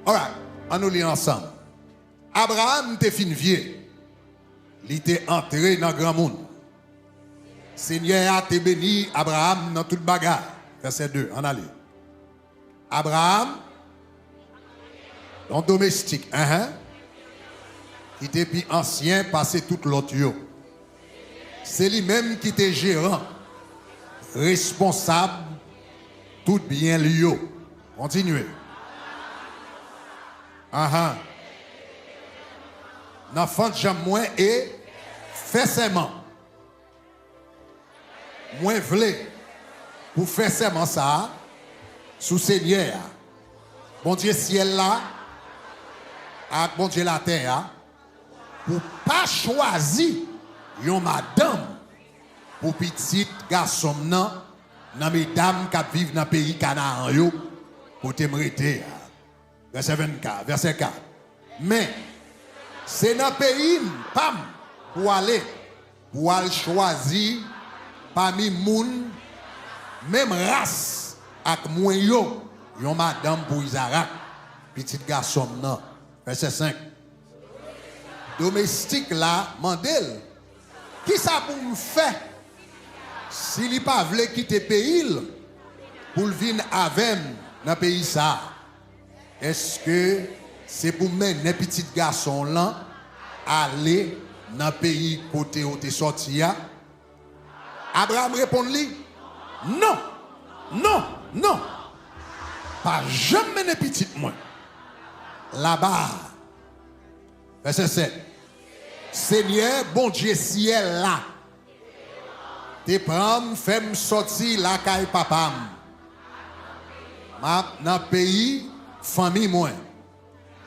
Alright, on nous lit ensemble. Abraham te fin vieux. Il était entré dans le grand monde. Seigneur a te béni Abraham dans toute bagarre. Verset 2, en allez. Abraham, ton domestique, qui était plus ancien, passé toute l'autre. C'est lui-même qui était gérant, responsable, tout bien lui. Continuez. N'enfant de jambe moins et fait serment. Moins vle pour faire serment ça sous Seigneur. Bon Dieu ciel là, avec bon Dieu la terre, pour pas choisir yon madame pour petit garçon dans mesdames qui vivent dans le pays Canaan yo pour te mériter. Verset 24, verset 4. Mais c'est dans le pays pam pour aller choisir parmi moun même race avec moi yo yon madame pour Izaak petit garçon nan. Verset 5. Domestique là mandel qui ça pour me faire s'il pas veut quitter pays pour venir avec dans pays ça. Est-ce que c'est pour mener petit garçon là aller dans le pays côté où tu es sorti? Abraham répond lui, non, non, non. Pas jamais mener petit moi. Là-bas. Verset 7. Seigneur, bon Dieu ciel là. Te prends, fais-moi sortir la caille papa. Dans le pays, famille moi.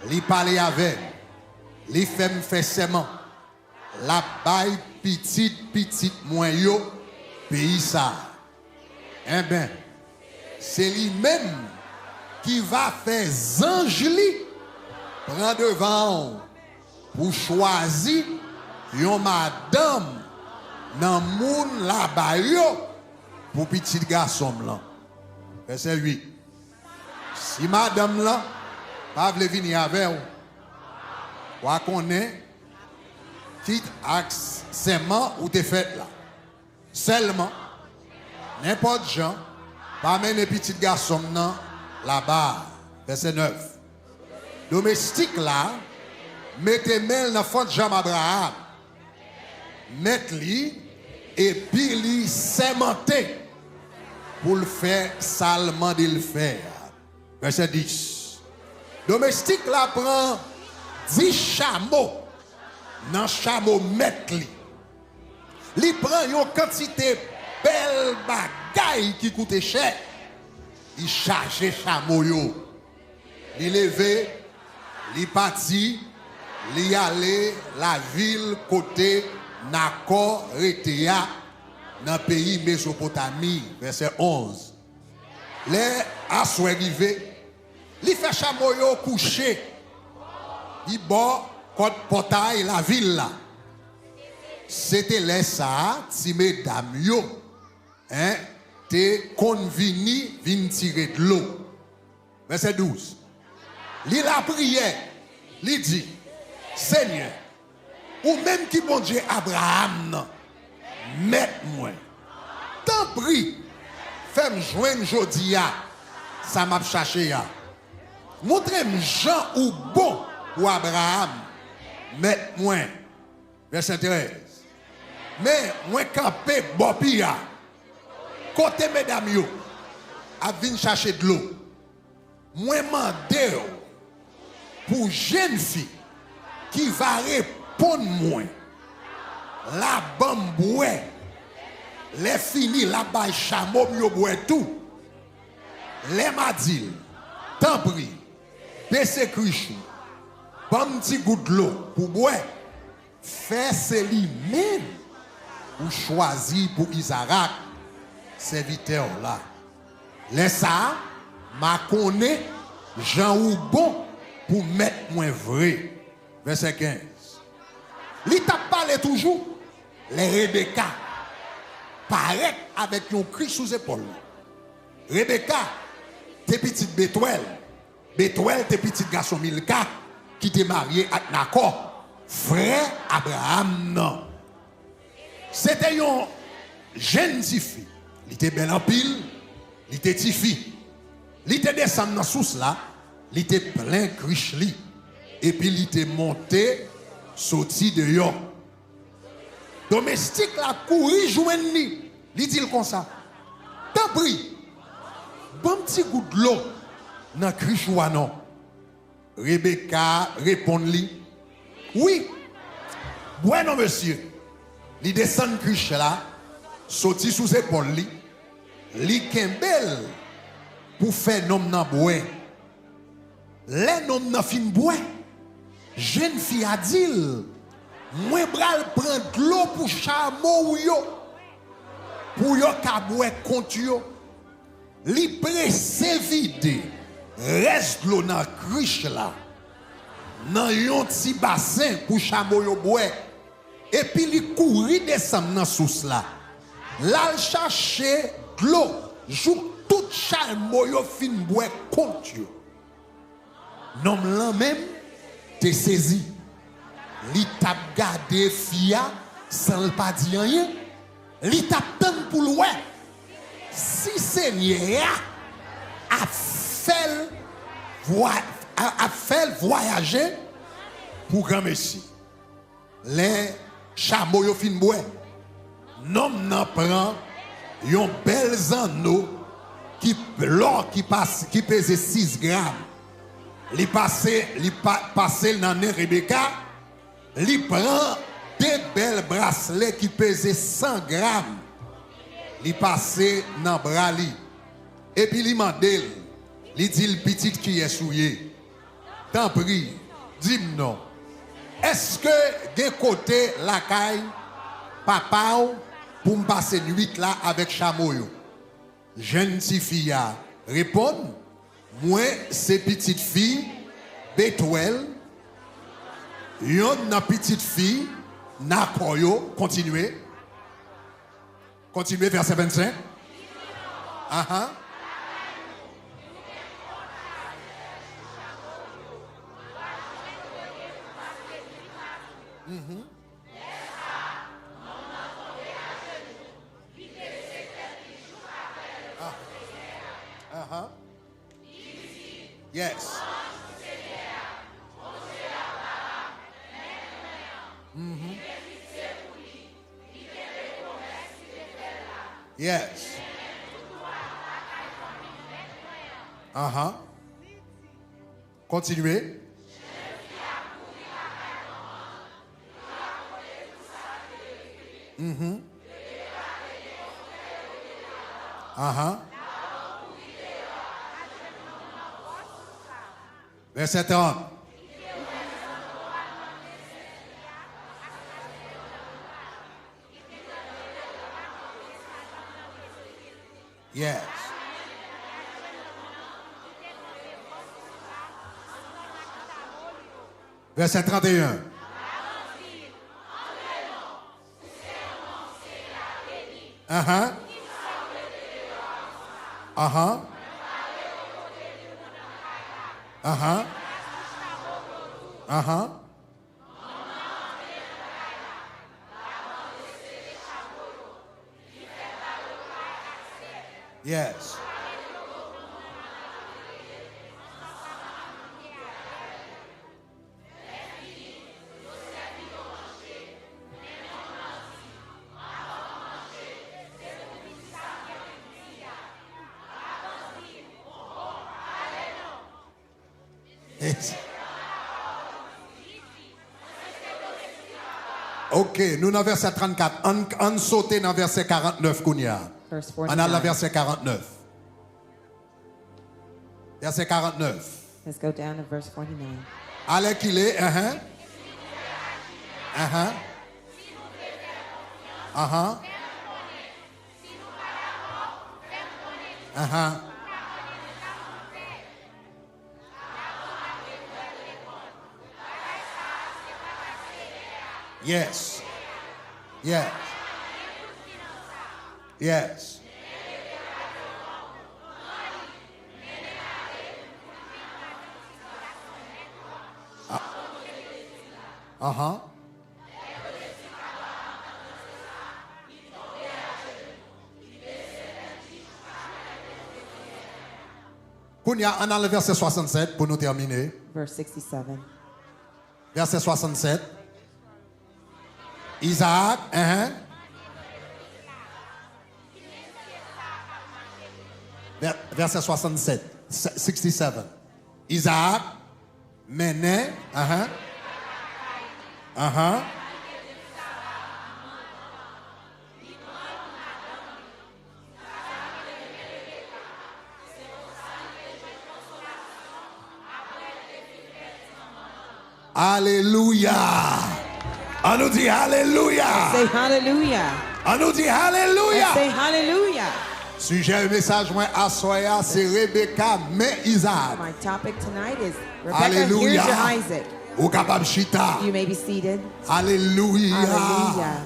Li parler avec. Li fait me faire serment. La baille petite moi yo pays ça. Eh ben, c'est lui-même qui va faire zangeli prend devant pour choisir yon madame dans moun la bayo pour petit garçon là. Verset 8. Si madame là pas vle venir avec ou connaît quitte accès ou te fait là. Seulement n'importe gens pas mener petit garçon là là-bas. Verset 9. Domestique là mettez main dans fond de Jean Abraham. Mettez-li et puis li sémenté pour le faire salement de le faire. Verset 10. Domestique là prend 10 chameaux. Dans chameau mettez-li. Li prend une quantité belle bagaille qui coûte cher. Il charge chameau yo. Li levé, li parti, li allé la ville côté Nako Retea dans le pays Mésopotamie, verset 11. Les assois arrivés, li fait chameau yo couché. Il bon côte portail la ville là. C'était les ça, si mesdames yo, te convini vin tirer de l'eau. Verset 12. Li la prière, li dit, Seigneur, ou même qui bon Dieu Abraham, mette-moi. Tant prie, fais-moi joindre jodia, ça m'a cherché ya. Montrez-moi Jean ou bon pour Abraham, mette-moi. Verset 13. Mais moi campé bopia, côté mesdames yo, a vinn chercher de l'eau. Moi mandé pour jeune fille qui va répondre moi. La bamboué, les fini la baille chameau yo boit tout. Les madil, tant pris, baissez crichou, bon petit goût de l'eau pour boire. Fait c'est lui-même ou choisi pour Izaak, serviteur là. Laisse ça, m'a connaît Jean ou bon pour mettre moins vrai. Verset 15. Li t'a parlé toujours, les Rebeka paraît avec un cri sous épaule. Rebeka, tes petites bétoiles, Bethuel était petit garçon Milka qui était marié avec Nacor, frère Abraham. Non. C'était une jeune fille. Il était belle en pile, il était petite fille. Il était descendu dans la source là, il était plein de riches. Et puis il était monté, sorti dehors. Domestique là, couru, joindre lui. Il dit comme ça. T'as pris, bon petit goût de l'eau dans le crichoua non. Rebeka répond-lui. Oui. Bueno monsieur. Il descend le criche là, sorti sous ses épaules li. Li kembel pour faire nom nan bois. Les nom nan fin bois. Jeune fille a dit, moi bral prendre de l'eau pour chameau yo. Pour yo ka boire contre yo. Li presse vide. Reste l'eau dans criche là. Dans yon petit bassin pour chameau yo boire. Et puis li couri descendre dans source là. Là il chercher de l'eau. Jou tout chameau yo fin boire contre yo. Non là même te saisi. Li tap gade fia sans pas dire rien. Li tap tan pour loin. Si Seigneur a fait voyager pour grand messie. Les chameaux yo fin boire. Non n'en prend yon bel anneau qui l'or qui pèse 6 grammes. Li passe dans le Rebeka, li prend des belles bracelets qui pèsent 100 grammes. Li passe dans bras li. Et puis li mandel, li dit le petit qui est souillé. T'en prie, dis-moi non. Est-ce que d'un côté la caille papa pour me passer nuit là avec chameau yo? Jeune fille répond. Moi, c'est petite fille, Bethuel, yon na petite fille, Nakoyo, continuez. Continuez, verset 25. Uh-huh. Mm-hmm. Uh-huh. Yes. Mm-hmm. Yes. Uh-huh. Continuez. Mm-hmm. Uh-huh. Verset 30. Yes. Verset 31. Uh-huh. Uh-huh. Uh-huh. Uh-huh. Yes. Ok, nous dans verset 34. On saute dans verset 49, Kounia. On a le verset 49. Verset 49. Let's go down to verse 49. Allez qu'il est, uh-huh. Uh-huh. Uh-huh. Uh-huh. Yes. Yes. Yes. Uh-huh. Kounia, on a le verset 67 pour nous terminer. Verse 67. Verset 67. Izaak, Verset 67. 67. Izaak menait, Alléluia. On nous dit Alléluia. Say hallelujah. On nous dit Alléluia. Say hallelujah. Sujet message moi à soya c'est Rebeka mais Izaak. My topic tonight is Rebecca, Alléluia. here's your Isaac. Ou capable chita. You may be seated. Alléluia. Hallelujah.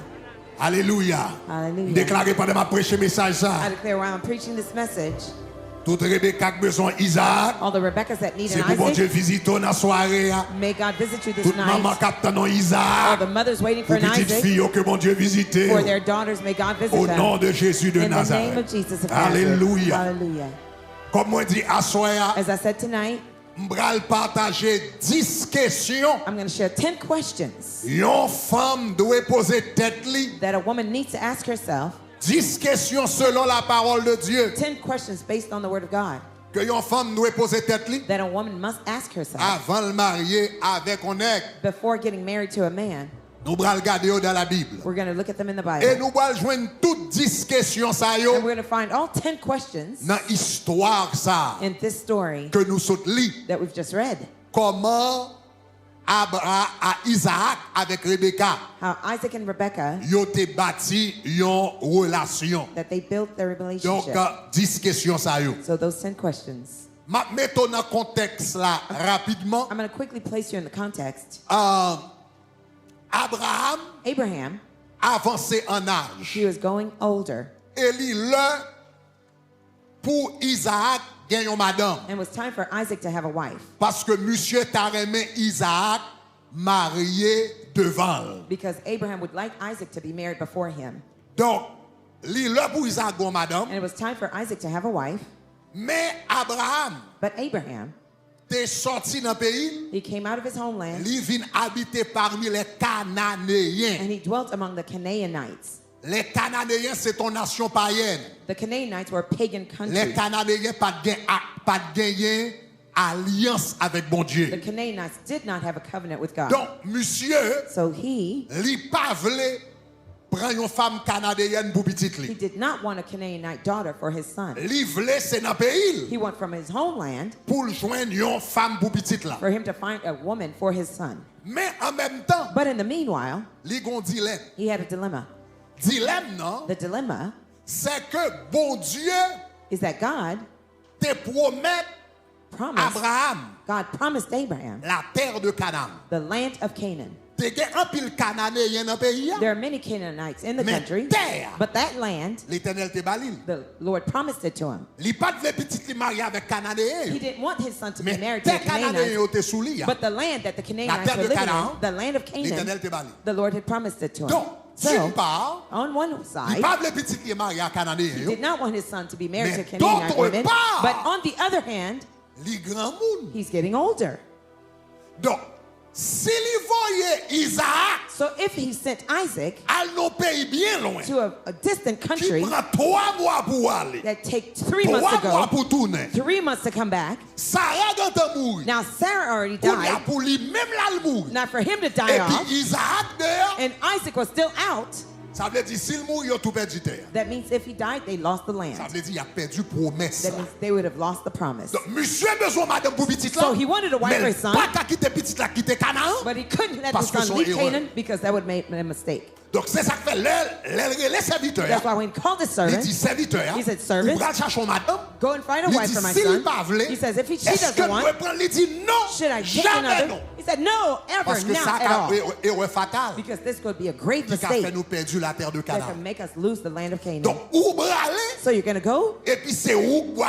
Alléluia. Hallelujah. Déclaré pendant ma prêcher message ça. I declare while I'm preaching this message, Toute Rebeka qui besoin Izaak. all the Rebeccas that need C'est an pour bon Dieu Isaac, visiter dans soirée. may God visit you this Toute maman night. qui attend All Izaak. the mothers waiting for Pour an petite Isaac, fille que bon Dieu visite. for their daughters, may God visit Au nom them. de Jésus de In the name Nazareth. of Jesus of Nazareth. Alléluia. Hallelujah. Comme moi dit à soya, As I said tonight, m'bral partager 10 questions. I'm going to share 10 questions Yon femme doit poser tête li. that a woman needs to ask herself. 10 questions selon la parole de Dieu. 10 questions based on the Word of God Que yon femme doit poser tête li. that a woman must ask herself Avant le marier avec un nègre. before getting married to a man. Nous bral garder yo dans la Bible. We're going to look at them in the Et Bible. nous bral joindre toutes 10 questions sa And yo we're going to find all 10 questions dans histoire ça in this story que nous saute li. that we've just read. Comment Izaak avec Rebeka How Isaac and Rebecca, yo te bâti yon relation. that they built their Donc relationship. 10 questions ça yo. So those 10 questions. Ma mettons dans contexte là rapidement. I'm going to quickly place you in the context. Abraham Abraham, avancé en âge. he was going older, Et li le pour Izaak gagne yon madame. and it was time for Isaac to have a wife Parce que monsieur t'a remis Izaak marié devant. because Abraham would like Isaac to be married before him. Donc, li le pour Izaak gon madame. And it was time for Isaac to have a wife. Mais Abraham But Abraham, t'est sorti dans le pays. he came out of his homeland Li vin habiter parmi les Cananéens. and he dwelt among the Canaanites. Les Cananéens, c'est ton nation païenne. The Canaanites were a pagan Les country. Cananéens pas gagné alliance avec bon The Dieu. Canaanites did not have a covenant with God. Donc, monsieur, So he li pas vle prend une femme canadienne pour petite he li. did not want a Canaanite daughter for his son. Li vle c'est dans pays He went from his homeland pour joindre une femme pour petite là. for him to find a woman for his son. Mais en même temps, But in the meanwhile, li gon dilemme. he had a dilemma. Dilemme non, The dilemma c'est que bon Dieu is that God te promet promised Abraham Abraham la terre de Canaan. the land of Canaan. Te gen un pile Cananéen dans pays. There are many Canaanites in the Mais country, terre, but that land, l'Éternel te balil. the Lord promised it to him. Li pas de petite li marié avec Cananéen. He didn't want his son to be Mais married to a terre Cananéen Canaanite, te sou li. but the land that the Canaanites terre were de living Canaan, in, the land of l'Éternel Canaan, te balil. the Lord had promised it to him. Donc, So, d'une part, on one li side, pas de petite li marié à Cananéen. he did not want his son to be married Mais to Canaanite d'autre women, part, but on the other hand, Li grand moun. he's getting older. Donc, si li voye Izaak So if he sent Isaac al non pays bien loin, to a distant qui country prend 3 mois pour aller, that takes 3 months 3 to mois go, pour tourner, 3 months to come back, Sarah gante mouri. now Sarah already Pour li a died. pour li même la l mouri. Now for him to die Et off, puis Izaak dehors, and Isaac was still out, ça veut dire s'il mouri, yo tout perdu terre. that means if he died, they lost the land. Ça veut dire il a perdu promesse. That means they would have lost the promise. Donc, monsieur besoin madame pour petite là. So he wanted a wife for Mais his son, pas qu'à quitter petite là, quitter Canaan. but he couldn't let Parce his que son son leave erreur. Canaan because that would make a mistake. Donc c'est ça que fait les serviteurs. That's why when he called his Il servant, dit serviteur. he said, servant, Ou pral chercher madame. go and find a Il wife dit for my s'il son. pas vle, He says, if she est-ce que doesn't nous want, prendre? Il dit non. should I take Jamais another? non. He said, no, ever, Parce que not ça at all. est erreur fatale. Because this could be a great Qui a mistake fait nous perdre la terre de that Canaan. can make us lose the land of Canaan. Donc, ou braler, So you're going to go, et puis c'est où pour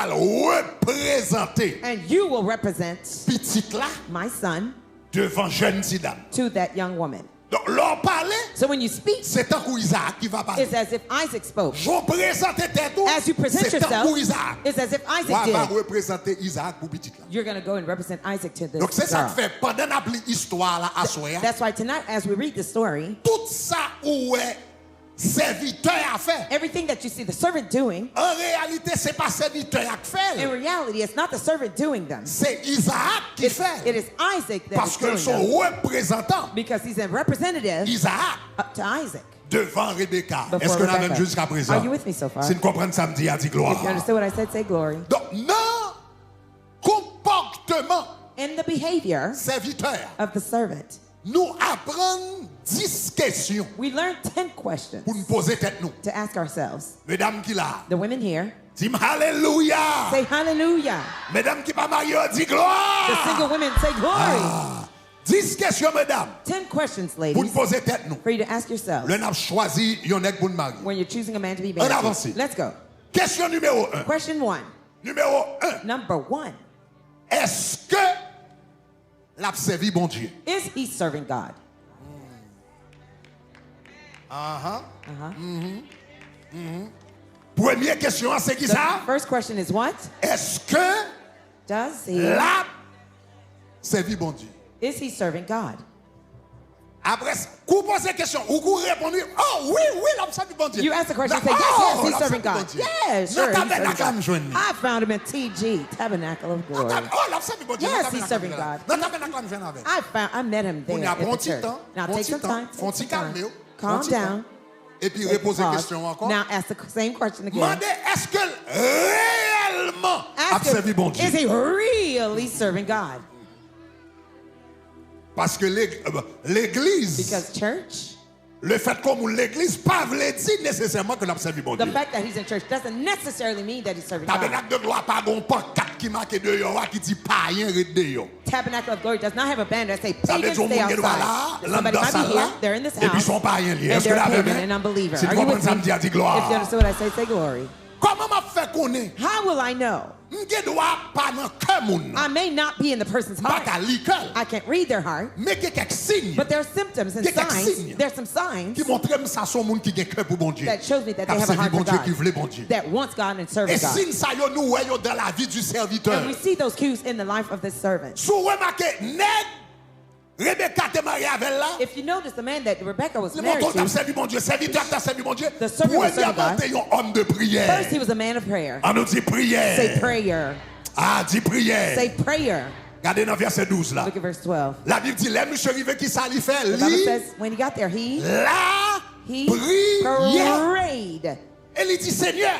représenter and you will represent petite là my son devant jeune si dame. to that young woman. Donc, leur parler, So when you speak, c'est tant que Izaak qui va parler. it's as if Isaac spoke. Je présente tête tout, As you present c'est tant yourself, que Izaak. it's as if Isaac On va did. représenter Izaak pour petit là. You're going to go and represent Isaac to this Donc c'est ça girl. que fait pendant l'histoire histoire là à soir. That's why tonight, as we read the story, Tout ça où est serviteur à faire. everything that you see the servant doing, En réalité, c'est pas serviteur à in faire. reality, it's not the servant doing them. C'est Izaak qui It fait. is Isaac that Parce is que doing son them. représentant, Because he's a representative Izaak, to Isaac. devant Rebeka. Before Est-ce que nous Rebecca. même jusqu'à présent? Are you with me so far? Si nous comprenons samedi, a dit If you gloire. understood what I said, say glory. Donc, non, comportement In the behavior serviteur, of the servant, nous apprenons 10 questions we learned 10 questions pour nous poser tête nous. to ask ourselves. Mesdames qui là, The women here, dis Alléluia. say hallelujah. Mesdames qui pas mariées, dis The gloire. single women, say glory. 10 questions, mesdames, 10 questions, pour nous ladies, poser tête nous. for you to ask yourselves Le n'a choisi yon nèg pour nous marier. when you're choosing a man to be On married avance. to. Let's go. Question numéro 1. Question 1. Numéro 1. Number 1. Est-ce que l'a servi bon Dieu? Is he serving God? Première question, c'est qui The ça? first question is what? Est-ce que Does he? l'a servi bon Dieu? Is he serving God? Après, vous posez la question, vous répondez, oh oui, oui, l'a servi bon Dieu. You ask the question, Là, say, yes, oh, yes, he's l'a serving servi bon God. Dieu. Yes, Dans sure, he's tabernacle, serving me joindre. God. I found him at TG, Tabernacle of Glory. Oh, l'a servi bon Dieu. Yes, Dans he's tabernacle, serving là. God. Dans tabernacle, me joindre avec. I met him On there y a at bon the petit church. temps, Now bon take petit some temps, time. font Take petit some time. calme, Calm bon petit down. temps. Et puis Take a reposer la pause. question encore. Now ask the same question again. Demandez, est-ce que réellement a Ask him, servi bon Dieu? is he really serving God? Parce que l'église, Because church, le fait qu'on l'église, pas veut dire nécessairement que l'a servi bon the Dieu. fact that he's in church doesn't necessarily mean that he's serving God. Tabernacle de gloire, pas bon pancarte qui marque dehors, qui dit païen reste dehors. Tabernacle of Glory does not have a banner that say Ça veut pagans dire stay qu'on est là, outside. Somebody dans might ça be là, here, they're in this et puis house, sont païens liés. and Est-ce que they're la pagan même? and unbeliever. Si tu Are you comprends with ça, me? me dit, a dit If you gloire. understand what I say, say glory. Comment m'a fait connaître? How will I know? M'ge doit pas dans cœur moun. I may not be in the person's Pas heart. qu'à l'école. I can't read their heart, Mais qu'il y a quelques signes but there are symptoms and Il y a quelques signs. signes There's some signs qui montrent que ça sont moun qui ont cœur pour bon Dieu. that shows me that Qui they have a servi heart bon for Dieu, God, qui voulait bon Dieu. that wants God and Et serving God. signes ça yo nous voyons dans la vie du serviteur. And we see those cues in the life of this servant. Si vous remarquez, nèg Rebeka te marié avec là. If you notice the man that Rebecca was Le married monton t'a to, servi mon Dieu, serviteur t'a servi mon Dieu. The servant was serving Premièrement, God. t'es un homme de prière. first he was a man of prayer. On nous dit prière. Say prayer. Ah, dit prière. Say prayer. Regardez dans verset 12 là. Look at verse 12. La Bible dit, les monsieur arrivé qui ça lui fait, The Bible lui, says when he got there, he la prière. prayed, Et il dit, Seigneur,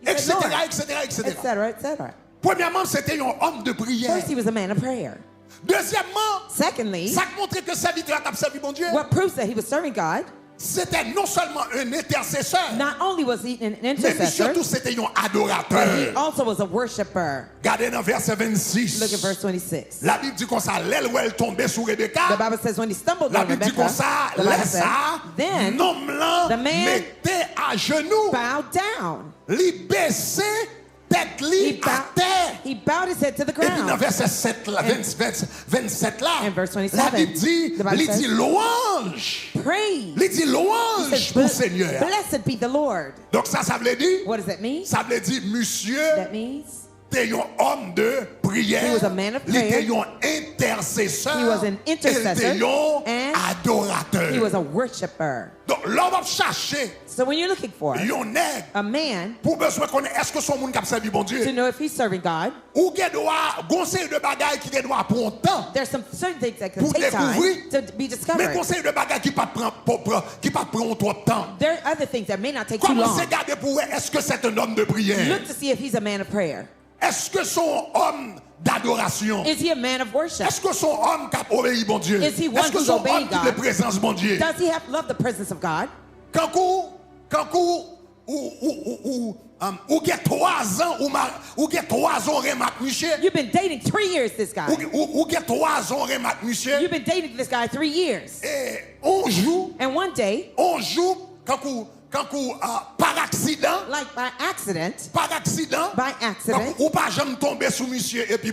He said, etc., Lord, etc., etc. etc., etc. Premièrement, c'était un homme de prière. First, he was a man of prayer. Deuxièmement, Secondly, ça montrait que serviteur a servi mon Dieu. what proves that he was serving God, C'était non seulement un intercesseur, not only was he an mais intercessor, surtout c'était un but he adorateur. also was a worshiper. Regardez dans verset Look at 26. verse 26. La Bible dit comme ça, l'aile où elle tombait sur The Rebeka. Bible says when he stumbled La on Bible dit Rebecca, comme ça, the Bible laisse says, ça, then l'homme là the man mettait à genoux, bowed down. li baissait, tête li à terre. He bowed his head to the Et puis dans ground. verset 7, là, 27 là, And verse 27, la Bible dit, the Bible il says, dit louange. Praise. Il dit He louange says, pour Seigneur. Blessed be the Lord. Donc ça veut dire, What does that mean? ça veut dire, monsieur, That means t'es un homme de prière. He was a man of Il prayer. était un intercesseur. He was an intercessor. Il était un And adorateur. he was a worshiper. Donc l'homme va chercher So when you're looking for un nègre a man pour besoin qu'on est-ce que son monde qui a servi bon Dieu to know if he's serving God, ou qu'il doit conseil de bagaille qui doit prendre temps. there's some certain things that can Pour take time découvrir. to be Mais discovered. conseil de bagaille qui pas prendre trop de temps. There are other things that may not take too Comment long. c'est garder pour est-ce que c'est un homme de prière? Look to see if he's a man of prayer. Est-ce que son homme d'adoration? Is he a man of worship? Est-ce que son homme qui a obéi bon Dieu? Is he one Est-ce que who's son obeying homme qui a God? la présence bon Dieu? Does he have love the presence of God? Quand ou get 3 ans ou get 3 ans remarque monsieur. You've been dating 3 years, this guy. Ou get 3 ans remarque monsieur. You've been dating this guy 3 years. Et on joue And one day, quand par accident, like by accident, par accident, by accident, ou pas jamais tomber sous monsieur et puis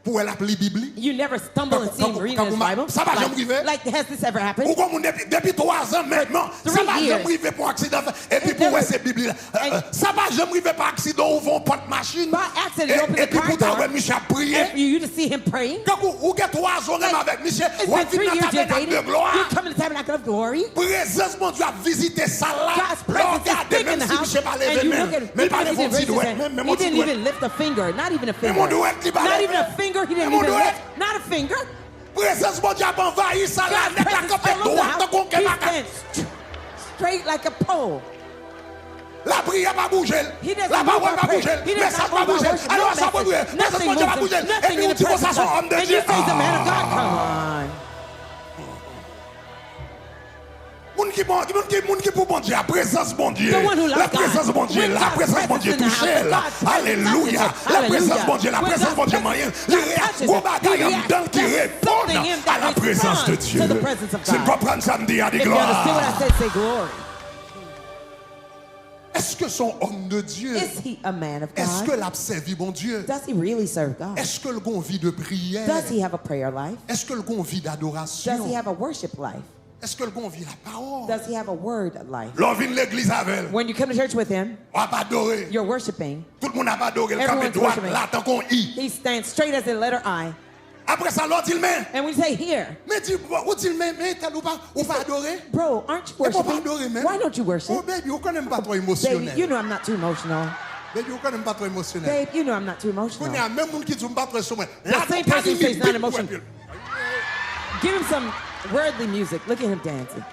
pour elle appeler Bible. You never stumble and see him reading his Bible. Ça va jamais arriver. Like, has this ever happened? Ou comme depuis 3 ans maintenant, ça va jamais arriver pour accident. Et puis pour cette Bible là, ça va jamais arriver par accident ou vont porte machine. By accident, you open Et the puis car pour door. t'avoir Michel prier. And you to see him praying. Ou que 3 ans même avec Michel, It's ou been 3 years you're tabernacle dating. de gloire. You come in the tabernacle of glory. Présence mon Dieu a visité ça là. God's presence is big in the house. And you look at mais him, pas les he didn't raise his hand. He didn't even lift a finger. Not even a finger. Not even a finger. He didn't even lift. Not a finger. Présence mon Dieu a envahi ça là. God's presence fell on the house. He stands straight like a pole. La prière va bouger. He doesn't La move parole our va prayer. bouger. He Le does message not va move our bouger. worship. Alors No ça va bouger. message. Le Nothing message va moves bouger. him. Et Nothing puis in on the dit qu'on presence s'en of homme de God. And Dieu. you say he's a man of God. Come on. Moun qui pour bon Dieu, la présence bon Dieu. The one who loves La présence God. bon Dieu. When La God's présence bon Dieu presence in the touche house, elle. God's presence Alléluia. touches La us. présence bon Dieu. La When présence God's bon Dieu presence moyen. touches Gros us, bagaille we en react. dedans qui There's répond something in à la that présence de responds Dieu. to the presence of C'est God. comprendre ça me dit à des If you understand what gloires. I said, say glory. Est-ce que son homme de Dieu? Is he a man of Est-ce que God? l'a servi bon Dieu? Does he really serve God? Est-ce que le gon vit de prière? Does he have a prayer life? Est-ce que le gon vit Does he d'adoration? have a worship life? Est-ce que le gon vit la parole? Does he have a word life? L'on vient de l'église avec elle. When you come to church with him, On va pas adorer. you're worshiping. Tout le monde n'a pas adoré. Le Everyone's camp est droit worshiping. là tant qu'on y. He stands straight as the letter I. Après ça, l'autre il met. And we say here, Mais dis, où il met, mais t'as ou pas adorer? bro, aren't you Et pour pas worshiping? adorer même. Why don't you Oh worship? baby, on connaît pas trop Baby, émotionnel. you know I'm not too emotional. Baby, on connaît pas trop émotionnel. Babe, you know I'm not too On emotional. est à même monde qui dit pas trop émotionnel. The same person says not emotional. Give him some worldly music. Look at him dancing.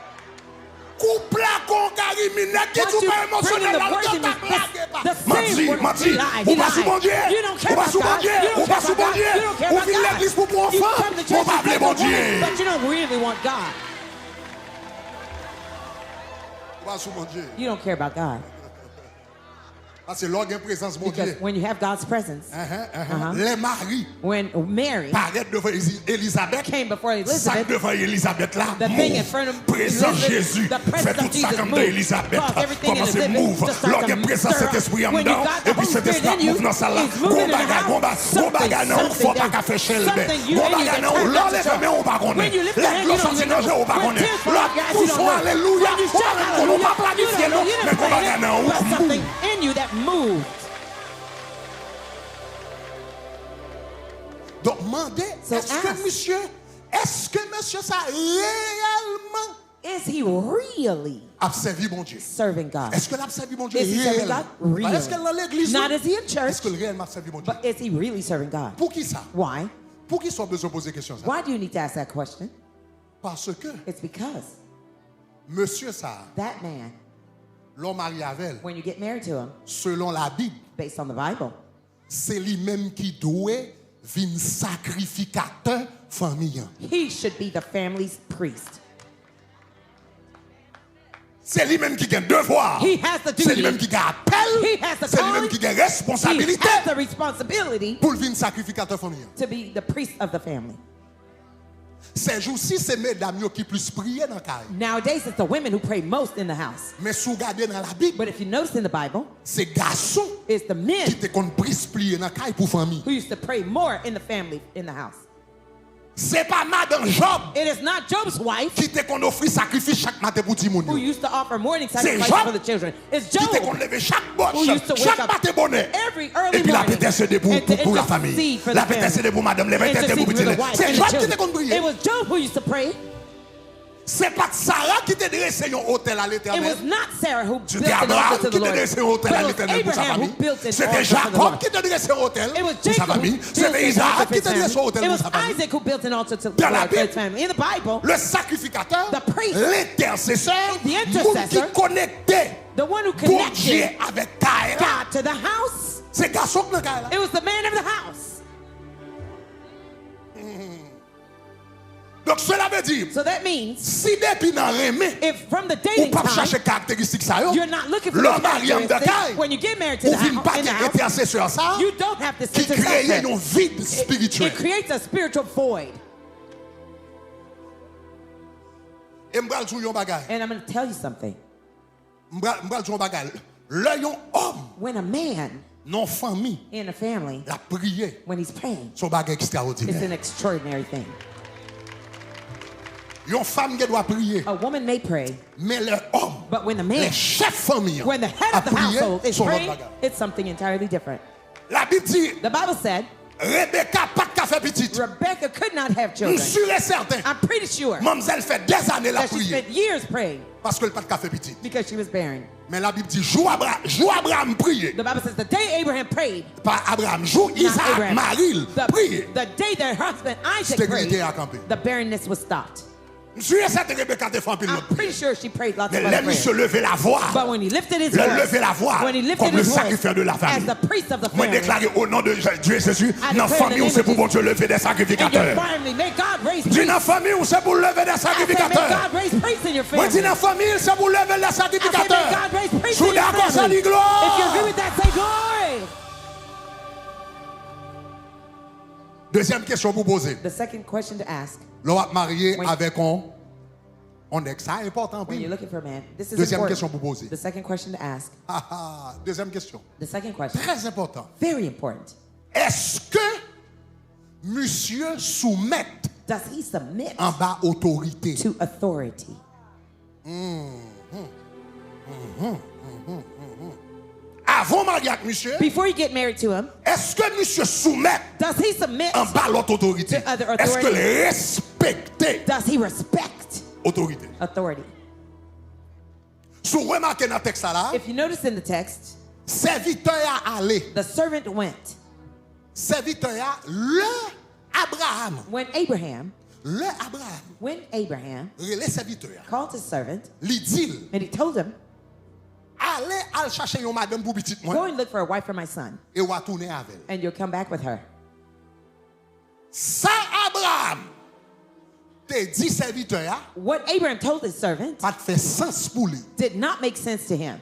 Coupe la con Karimine qui Once dit you pas bring in émotionnel the là, word on in t'a the blagué pas. same word. Mati, He lied. ou He pas sous bon lied. Dieu. You don't care Ou pas about sous bon God. Dieu. You don't Ou pas care sous about bon God. Dieu. You don't care Ou about vient God. l'église pour You enfants. come to On church va to appeler praise bon the Lord, Dieu. but you don't really want God. Ou pas sous bon Dieu. You don't care about God. Parce que l'orgue présence bon Because Dieu. when you have God's presence, Les maris when Mary paraissent devant Élisabeth. came before Sac Elizabeth, devant Élisabeth là. the thing in front of Présence Elizabeth, Jésus. the Fait presence tout of ça Jesus comme de moved. Élisabeth. Caused everything in Comment c'est Elizabeth move. to start L'orgue to présence stir up. Saint-Esprit en When you dedans. got the Et puis Holy cet Spirit esprit in you, move dans ça là. he's moving in the house. Gros bagarre non, faut pas qu'à faire chez le Something you Gros in you bagarre that non, turns l'on up les the femmes on pas When connaître. you lift your Les hand, you glosses don't sortis even dans know. jeu on pas When connaître. tears fall out your eyes, you L'autre don't poussons know. alléluia. When you On shout va hallelujah, pas you planifier don't know. non. You Mais didn't gros plan bagarre it, non. but something in you that moved. Donc, demandez, So est-ce que ask. monsieur ça réellement Is he really a servi mon Dieu? serving God? Est-ce que l'a servi mon Dieu Is he serving réellement? God? Really. Pas est-ce qu'elle est dans l'église? Not non? is he in church, Est-ce que réellement a servi mon Dieu? but is he really serving God? Pour qui ça? Why? Pour qui soit besoin de poser question ça? Why do you need to ask that question? Parce que It's because monsieur ça, that man, l'homme marié avec elle, when you get married to him, selon la Bible, based on the Bible, c'est lui-même qui doit venir sacrificateur famille. he should be the family's priest. C'est lui-même qui a devoir. He has the C'est lui-même duty. qui a appel. He has the C'est lui-même calling. qui a He responsabilité has the responsibility pour venir sacrificateur famille. to be the priest of the family. Ces jours-ci, c'est mesdames qui plus prier dans le cas. Nowadays, it's the women who pray most in the house. Mais si vous regardez dans la Bible, But if you notice in the Bible, c'est garçons it's the men qui te compte plus prier dans le cas pour famille. who used to pray more in the family, in the house. C'est pas madame Job It is not Job's wife qui te compte offrir sacrifice chaque matin pour Timoun. who used to offer morning C'est sacrifice Job for the children. It's Qui te Job compte lever chaque bosse, who used to wake chaque up matin bonnet. every early Et puis la morning pété c'est pour and to la intercede famille. for La the pété c'est family. pour madame, la pété c'est Intercede pour for the petit. wife C'est and Job the qui te children. compte prier. It was Job who used to pray. C'est pas Sarah qui t'a dressé un hôtel à It l'Éternel. was not Sarah who C'était built an Abraham altar to qui the t'a Lord. dressé un hôtel But à it was l'Éternel pour sa Abraham who famille. built an C'était altar for the Jacob Lord. qui t'a dressé un hôtel It was pour sa Jacob who famille. built C'était an altar Izaak for qui his t'a dressé un family. hôtel It pour was sa famille. Isaac who built an altar to the Dans la Lord for his Bible, family. In the Bible, le sacrificateur, the priest, l'intercesseur, the monde intercessor, qui connectait the one who bon Dieu connected avec Kaïla, God to the house, c'est garçon qui dans Kaïla. it was the man of the house. Donc cela veut dire, So that means si depuis dans remé, if from the ou dating pas time, chercher caractéristiques ça yo, you're not looking for le the mariage de characteristics, Kaï, when you get married to ou the vient house, pas in the house, intercesseur ça, you don't have this qui crée intercessor. un vide It spirituel. creates a spiritual void. Et m'bral jou yon bagay. And I'm going to tell you something. M'bral jou yon bagay. Le yon homme When a man Non famille. In a family, La prière. when he's praying, Son bagage it's extraordinaire. an extraordinary thing. Une femme qui doit prier. A woman may pray, Mais le homme, but when the les man, chefs famille, when the head a of the prié, household is son autre praying, bagage. it's something entirely different. La Bible dit, The Bible said Rebeka pas de café petit. Rebecca could not have Je children. suis certain. I'm pretty sure Mademoiselle fait des années la that she prière. spent years praying Parce que le pas de café petit. because she was barren. Mais la Bible dit, jour Abraham prier. The Bible says the day Abraham prayed, Pas Abraham, jour not Izaak, Abraham, Marye prier. the day their husband Isaac Stérilité prayed, a campé. the barrenness was stopped. Je suis certain que Rebeka te fait un peu I'm l'autre pretty prière. sure she prayed lots Mais of other l'aime se prayers. lever la voix. But when he lifted his Le voice, lever la voix when he lifted comme le his voice sacrificateur de la as famille. the priest of the Moi family, déclaré au nom de Dieu Jésus, I dans la declare in the famille où name c'est of pour bon Jesus. Dieu lever des in your sacrificateurs. family, may God raise Dis dans la priests. famille où c'est pour lever des I said, may sacrificateurs. God raise priests in your Moi dis family. dans la famille c'est pour lever les I said, may sacrificateurs. God raise priests Sous in your d'accord ça family. dit If you agree gloire. with that, say glory. Deuxième question pour poser. The second question to ask L'on va marier When- avec on est ça important. when you're looking for a man, this is Deuxième important. question pour poser. The second question to ask. Deuxième question. The second question, Très important. very important. Est-ce que monsieur soumet Does he submit en bas autorité? to authority? Avant mariage avec monsieur, Before you get married to him, est-ce que monsieur soumet does he submit? en bas l'autre autorité? To other Est-ce que authority. le respecter Does he respect autorité? authority? Si vous remarquez dans le texte là, If you notice in the text, serviteur a allé. the servant went. Serviteur a le Abraham. When Abraham, Le serviteur. called his servant, Li dit, and he told him, allez al chercher une madame pour petite go moi and look for a wife for my son, et va tourner avec elle. and you'll come back with her. Ça Abraham te dit serviteur What Abraham told his servant pas fait sens pour lui. did not make sense to him.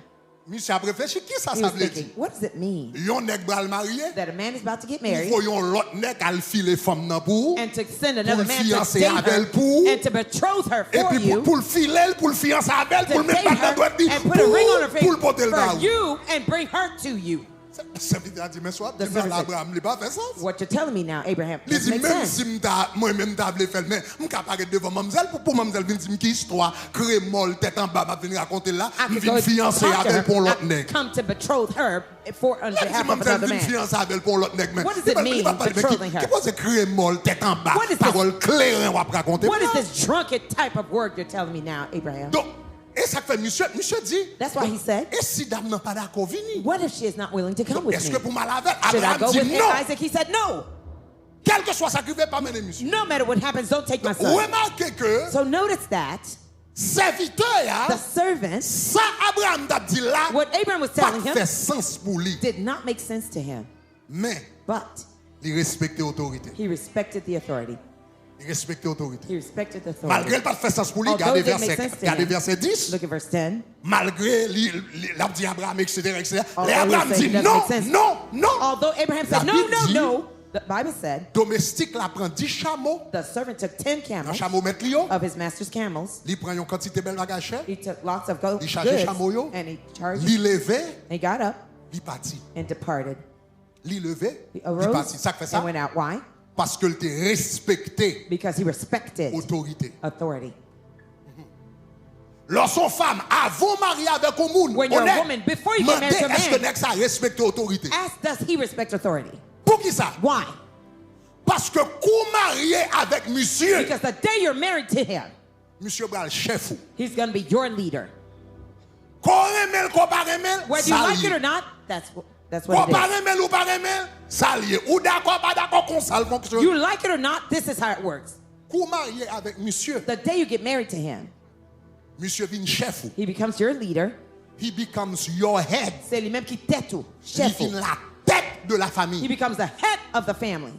Monsieur a réfléchi qui ça He ça was veut thinking, dire? what does it mean Yon nèg bral marié, that a man is about to get il married faut yon l'autre nèg al filer femme nan pour and to send another pour man to fiancer date avec her elle pour and to betroth her et for puis you, pour le filer pour le fiancer avec elle to pour le mettre date dans droite her and put a ring on her pour le finger porter le for baou. you and bring her to you. Serviteur a dit mais soit The servant said, Abraham il pas fait sens. What you're telling me now, Abraham, Il doesn't dit make même sense. si moi même t'a voulu faire mais m'ka paraît devant mademoiselle pour mademoiselle venir dire qui histoire crée molle tête en bas m'a venir raconter là I could vient go fiancer talk to avec her. pour l'autre I nèg. come to betroth her for on Là, si behalf of mademoiselle another vient man. fiancer avec pour l'autre nèg mais What does it mean, betrothing her? qui pose créer molle tête en bas What is this- parole claire on va raconter. What is this drunken type of word you're telling me now, Abraham? Donc et ça fait monsieur dit That's why he said, et si dame n'a pas d'accord venir what if she is not willing to come with est-ce me? que pour mal avec Should I Abraham go dit with non Isaac? He said, no. quel que soit ça qui fait pas mener monsieur. No matter what happens, don't take my son. Remarquez que So notice that serviteur the servant, ça Abraham t'a dit là what Abraham was pas telling him, fait sens pour lui did not make sense to him. mais But il respectait l'autorité. he respected the authority. Il respectait l'autorité. He respected the Malgré authority. le pas fait sens pour lui, Although regardez it didn't make verset, sense to regardez him. verset 10. Look at verse 10. Malgré l'a dit Abraham, etc. Although Et Abraham he said dit it doesn't non, make sense. non, non. Although Abraham La said, no, Bible no, dit, no, the Bible said domestique la prend 10 chameaux. the servant took 10 Un camels chameau met Lio. of his master's camels. Il prend une quantité belle bagage cher. He took lots of gold Il chargeait chameau yo. goods and he charged. Il levé, He got up il parti. and departed. Il levé, He il parti. arose Ça fait ça and went out. Why? parce que il te respecté Because he respected autorité. authority. Lorsqu'on femme avant marié avec un monde, When you're a woman, before you get married to a est-ce que man, ça respecte autorité? ask, does he respect authority? Pour qui ça? Why? Parce que coup marié avec monsieur, Because the day you're married to him, monsieur bral chef ou. he's going to be your leader. Qu'on remel, qu'on pas remel, Whether you ça like it lié. or not, that's Qu'on what pas it is. remel ou pas remel, ça lié. Ou d'accord, pas d'accord, qu'on ça fonctionne. You like it or not, this is how it works. Coup marié avec monsieur, The day you get married to him, monsieur vient chef ou. he becomes your leader. He becomes your head. C'est lui-même qui tête tout, Il chef. vient la tête de la He famille. becomes the head of the family.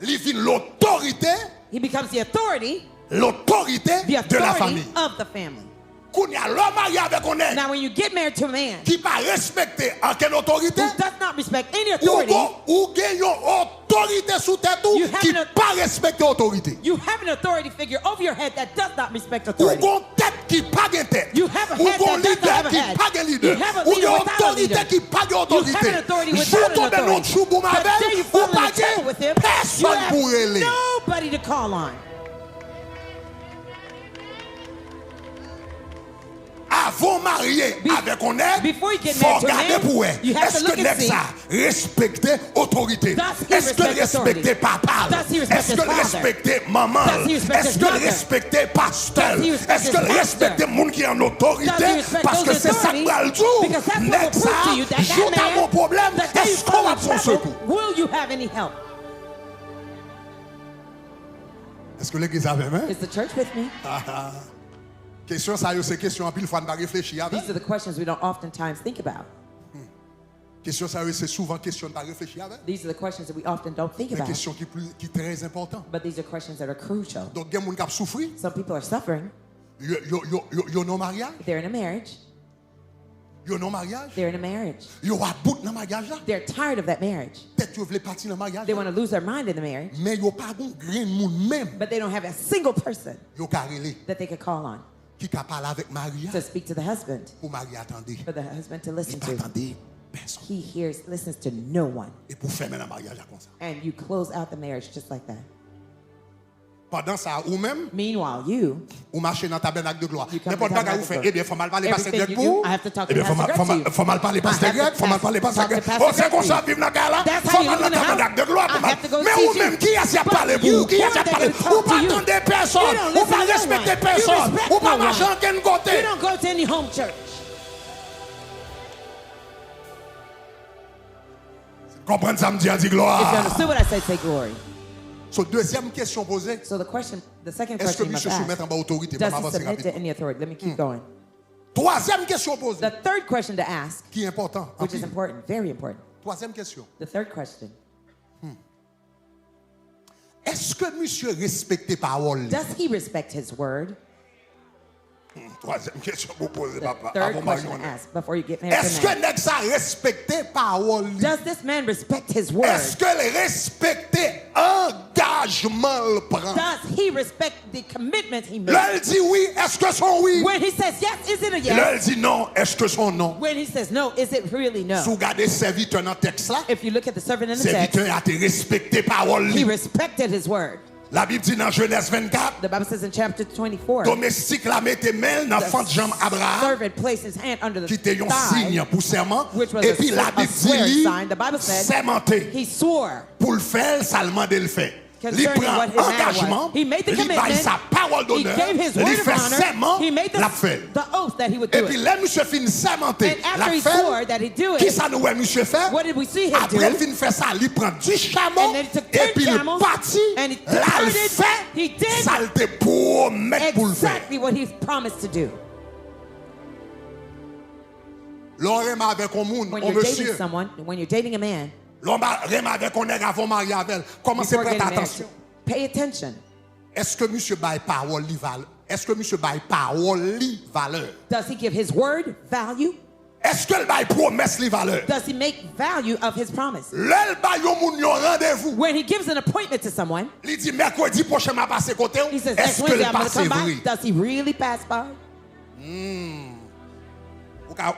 Il vient l'autorité, He becomes the authority de the la authority famille. of the family. Qu'on y a l'homme marié avec un nègre Now, when you get married to a man qui pas respecter en quelle autorité who does not respect any authority, ou gagne une autorité sous tête You qui have an- pas respecter autorité. You have an authority figure over your head that does not respect Ou authority. gon tête qui pas de tête. You have a Ou head gon that does not leader have a qui head. pas de leader. You have a Ou leader gon without a autorité leader. qui pas de You have autorité. an authority Jou without an tombe non authority. chou boum The avec, day you ou fall pas in trouble with him, de you personne have pour aller. nobody to call on. Avant marié avec un nègre, before you get faut married to a regarder man, pour elle. you have to Est-ce look que and nègre see. ça respecte autorité? Does he Est-ce que respect respecte authority? papa? Does he respect Est-ce his que father? respecte maman? Does he respect Est-ce his que mother? respecte pasteur? Does he respect Est-ce que his pastor? respecte le monde qui est en Does he autorité? respect Parce que those c'est ça authorities? que va le jour. Because that's what will Nègre prove ça, to you that joue that à mon man, problème, the day you est-ce qu'on fall va in prendre trouble, secours? will you have any help? Est-ce que l'église a même? Is the church with me? Question ça, c'est question en pile, faut pas réfléchir avec. These are the questions we don't oftentimes think about. Question ça, c'est souvent question de pas réfléchir avec. These are the questions that we often don't think Mais about. question qui est très important. But these are questions that are crucial. Donc, il y a des gens qui souffrent. Some people are suffering. Yo non mariage. They're in a marriage. Yo non mariage. They're in a marriage. Yo a bout dans mariage là. They're tired of that marriage. Peut-être yo veulent partir dans mariage. They want to lose their mind in the marriage, Mais yo pas bon grain monde même. but they don't have a single person Yo carrelé that they could call on qui ca parler avec Marie to speak to the husband, pour Marie attendre. for the husband to Il listen pas to. attendre personne. He listens to no one. Et pour fermer le mariage comme ça. And you close out the marriage just like that. Pendant ça ou même Meanwhile, you, ou marcher dans tabernacle de gloire. You come N'importe to quoi que vous tabernacle faites, of eh bien faut mal parler pasteur everything grec you pour. do, I have to talk to Eh bien Pastor Greg to you. faut mal parler pasteur I have to grec, faut mal parler pasteur talk to grec. Pastor Oh c'est comme Greg ça to vivre dans là. That's Faut how you mal live dans in the tabernacle de gloire house. pour I have to go Mais teach ou même you. qui a But parlé pour you, vous? Qui a you're not parlé? gonna talk Ou to pas you. attendre personne, You don't ou pas listen to no respecter one. personne, You respect ou pas no marcher one. en quel you côté. don't go to any home church. Comprendre ça me dit If you gloire. understood what I said, say glory. So deuxième question posée, So the second est-ce que question you must monsieur soumet en ask, bas autorité? does Pour he m'avancer submit to rapidement. any authority? Let me keep going. Troisième question posée, The third question to ask, qui est important. en which is pile. important, very important. Troisième question. The third question, Est-ce que monsieur respecte parole? does he respect his word? Troisième question pour poser The papa. third Avant question to mariage. ask before you get married Est-ce to que man. nèg ça respecte parole? Does this man respect his word? Est-ce que le respecte engagement le prend? Does he respect the commitment he made? L'elle dit oui, est-ce que son oui? When he says yes, is it a yes? L'elle dit non, est-ce que son non? When he says no, is it really Si vous no? regardez serviteur dans le texte là, If you look at the servant in the text, serviteur a été respecté parole. he respected his word. La Bible dit dans Genèse 24, The Bible says in chapter 24, domestique la mette main dans fente jambe the Abraham servant placed his hand under the qui était un thigh, signe pour serment which was et puis la a Bible swear dit sign. The Bible said sermenté he swore pour le faire, ça le demande le fait. Il concerning prend what his matter engagement, was. He made the il baille commitment, sa parole he d'honneur, gave his il word of fait serment, honor, he made la fait. the oath that he would Et do puis it. là, monsieur fin sermenté, And la after he fait. swore that he'd do Qui it, ça nous ouais monsieur fait? what did we see him Après, il do? fin faire ça, il prend 10 chameaux, And then he took 10 et puis il camels, partit, and he là, il departed, fait, he did ça le te promet pour le faire. exactly what he promised to do. L'on reme avec un monde, When un you're dating monsieur. someone, when you're dating a man, L'on reme avec un nègre avant marier avec elle. Commencez à before prêter getting married, attention. pay attention. Est-ce que monsieur baille parole li valeur? Est-ce que monsieur baille parole li valeur? Does he give his word value? Est-ce que le baille promesse li valeur? Does he make value of his promise? L'el baille yon moun yon rendez-vous. When he gives an appointment to someone, Il dit mercredi prochain m'a passé côté. he says, next Est-ce que Wednesday le I'm going to passe come by. vrai? Does he really pass by?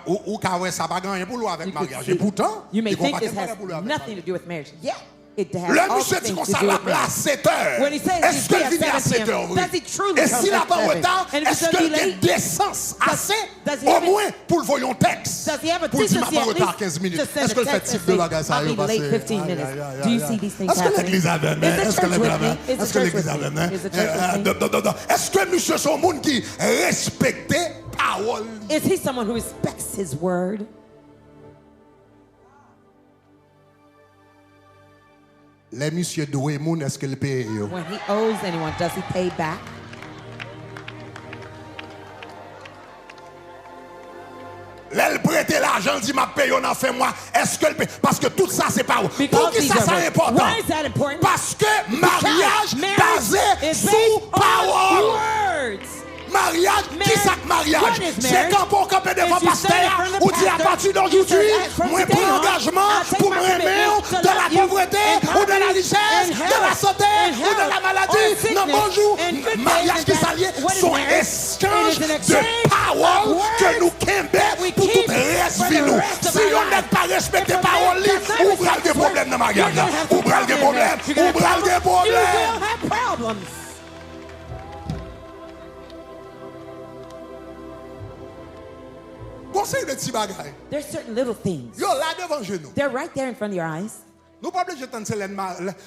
Ou ka ouais ça pas gagner pour lui avec You could mariage. see- Et pourtant, you may il think compte this pas has pour lui avec nothing to do with marriage. Yeah, it has le all monsieur the dit things qu'on to s'en do la with place à marriage. 7 heures. When he says Est-ce he's que at le vient à 7 7 heures? p.m., does he truly Et come s'il n'a at pas en 7? retard, And if it's est-ce gonna qu'il be a late, décence assez does he au have it- moins pour le voyer un texte? Does he have a Pour dire m'a decency pas en at retard least 15 minutes. to send Est-ce que a le fait text type and de say, bagage ça I'll be late 15 minutes? Do you see these things Est-ce que happening? l'église a même? Is the Est-ce que church l'église with a me? même? Is the Est-ce que church l'église with a me? même? Is the church with me? Est-ce que monsieur son monde qui respectait parole? Is he someone who respects his word? Les monsieur doué moun, est-ce qu'il paye yo? When he owes anyone, does he pay back? L'elle prête l'argent, dit m'a payé, on a fait moi. Est-ce que le paye? Parce que tout ça c'est pas où. Pour Because qui these ça are c'est words. important? Why is that important? Parce que mariage Marriage basé is sous based on parole. words. Mariage, qui ça que mariage? What is C'est marriage? quand on campe devant If you pasteur, stand in front of the ou dit à pastor, partir you d'aujourd'hui, say, from moi today prends on, engagement I take pour my me aimer commitment to de la love you pauvreté in ou de la richesse, de la santé, ou de la maladie. Non, bonjour. Mariage qui s'allie sont échange de paroles que nous kembons pour tout reste de nous. Si on n'est pas respecté parole, ou bral des problèmes dans le mariage. Ou bral des problèmes. Ou bral des problèmes. There's certain little things. Yo là devant genou. They're right there in front of your eyes. Nous pas obligé de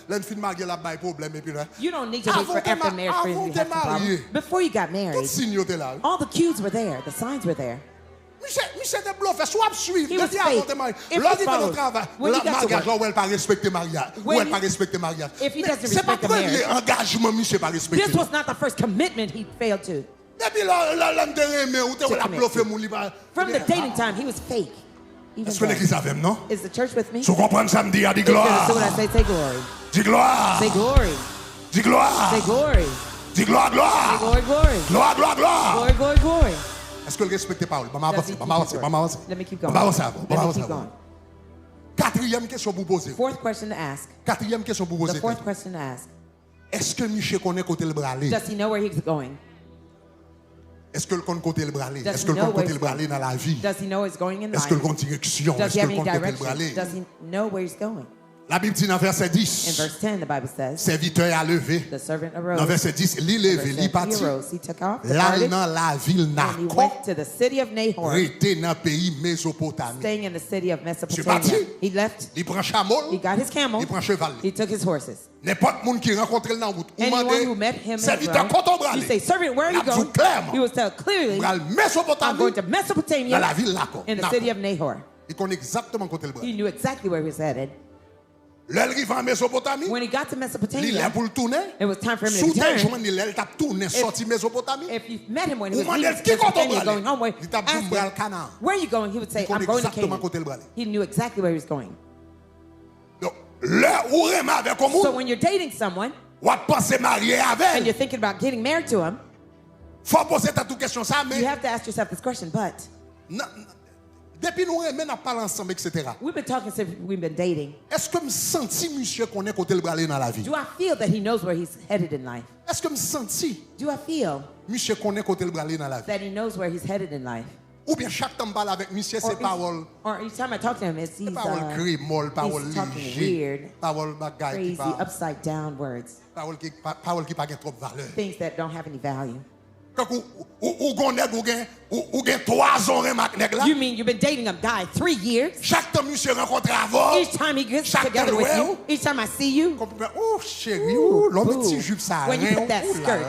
l'un fin marié là bas problème et puis là. You don't need to wait for after marriage for you to have a problem. Before you got married, all the cues were there, the signs were there. Michel de bluff, soit suivre. He was fake. If he followed, when he got to work, ou elle pas respecter mariage, ou elle pas respecter mariage. If he doesn't respect the marriage, engagement Michel pas respecter. This was not the first commitment he failed to. Depuis l'homme de ou te la bluffé mon liba. From the dating time, he was fake. Est-ce que l'église avec non? Is the church with me? Tu comprends ça me dit dis gloire. Say glory. Dis gloire. Say glory. Dis gloire. Say glory. Dis gloire, gloire. Say glory, glory. Gloire, gloire, gloire. Glory, glory, glory. Est-ce que le respecte parole? Let me keep going. Quatrième question pour poser. Fourth question to ask. Quatrième question pour poser. The fourth question to ask. Est-ce que Michel connaît côté le bralé? Does he know where he's going? Est-ce que le connaît côté le bralé? Est-ce que le connaît côté le bralé dans la vie? Does he know he's going in life? Est-ce que le connaît direction? Does he have any côté le direction? bralé? Does he know where he's going? La Bible dit dans verset In 10. verse 10, the Bible says, Serviteur a levé. the servant arose. Dans verset 10, il levé, il parti. He took off, Là departed, dans la ville and he Nacon, went to the city of Nahor, était dans le pays Mésopotamie. staying in the city of parti. Mesopotamia. He left. Il prend chameau, He got his camel. il prend cheval. He took his horses. N'importe monde qui rencontre dans la route, ou Anyone who met him in the serviteur road, quand on you bralé. say, servant, where are you going? He was told clearly, Bral I'm Mésopotamie going to dans Mesopotamia la ville Nacon. in the city of Nahor. Il connaît exactement côté le bralé. He knew exactly where he was headed. L'arrivée en Mésopotamie, When he got to il est Mesopotamia, pour le tourner. it was time for him to Sous tes return. joints, il t'a tourné, sorti Mésopotamie. If you met him when he was Ou leaving mandel qui quand on Mesopotamia, going home, bralé. Il t'a dit ask bral him, Canaan. where are you going? He would say, Il I'm connaît going to exactement Canaan. côté le bralé. He knew exactly where he was going. Donc, là où remet avec un So monde, when you're dating someone ou à penser marier and avec, you're thinking about getting married to him, faut poser toute question ça, mais you have to ask yourself this question, but depuis nous remet n'a pas ensemble, etc. we've been talking since we've been dating. Est-ce que me senti monsieur connaît côté le bralé dans la vie? Do I feel that he knows where he's headed in life? Est-ce que me senti Do I feel monsieur connaît côté le bralé dans la vie? that he knows where he's headed in life? Ou bien chaque temps me parle avec monsieur c'est parole, Or each time I talk to him, it's he's crémol, parole talking léger, weird, parole bagaille qui crazy, pas, upside down words, parole qui pas gain trop de valeur. things that don't have any value. Quand ou gonèg ou gain 3 ans remarque nèg là. You mean you've been dating a guy 3 years? Chaque temps monsieur rencontre avant, Each time he gets chaque together temps with ouais, you, each time I see you, oh chérie, oh l'homme boo. petit jupe ça. When you put that skirt,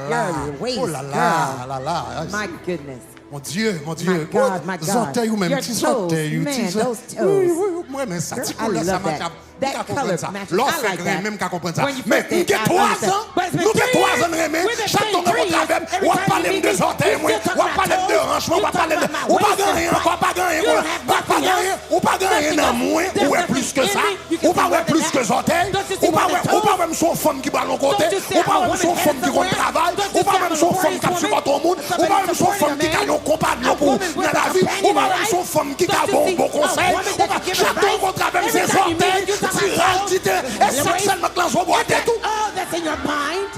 your waist, oh là là, là là. my goodness. Mon Dieu, mon My Dieu. God, my God. Orteils ou même Your petits toes, orteils, man, petits those toes. Oui, oui, moi mais ça, Girl, petit I couleur ça love match. that. That color matches. L'on I fait like grain that. même qu'à comprendre ça. When you Mais first nous date, avons I 3 understand. ans. But it's been Nous avons 3 3 ans de remé. We've been Chaque temps dating 3 on years. avec, Every on time parle you de meet me, orteils, you still talk on about parle de toes. hanches, on You parle talk de about my ou pas waist and gagner, butt. pas gagner, You don't have nothing else. ou pas gagner dans moins, ou est plus que ça, ou pas ouais plus que orteils, ou pas même son femme qui parle au côté, ou pas même son femme qui compte travail, ou pas même son femme qui supporte au monde, ou pas même son femme qui a un compagnon pour dans la vie, ou pas même son femme qui a bon conseil, ou pas chaque fois qu'on travaille ses orteils, tirage, et sexuellement classe au bois et tout. Oh, that's in your mind.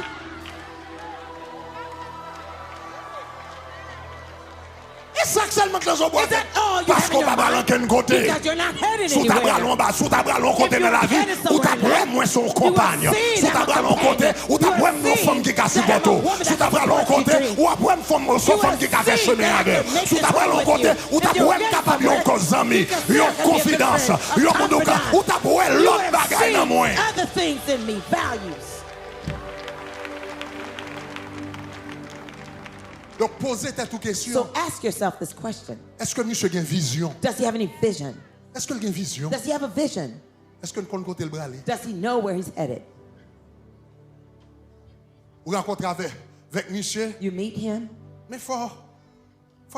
Et sexuellement classe au bois. Is that all you Parce have in qu'on your va pas mind? dans côté. Because you're not headed Sous ta bras anywhere. long bas, sous ta bras long côté dans la vie, ou ta bras moins son compagnon. Sous ta bras long côté, ou ta bras une femme qui casse bateau. Sous ta bras long côté, ou après une femme qui casse chemin avec. Sous ta bras long côté, ou ta bras capable yon cause ami, yon confidence, yon mondouka, ou ta bras l'autre bagaille dans moi. Other things in me, values. Donc posez ta toute question. So ask yourself this question. Est-ce que monsieur a une vision? Does he have any vision? Est-ce qu'il a une vision? Does he have a vision? Est-ce que nous connaissons côté le bras? Does he know where he's headed? Vous rencontrez avec monsieur, You meet him, mais faut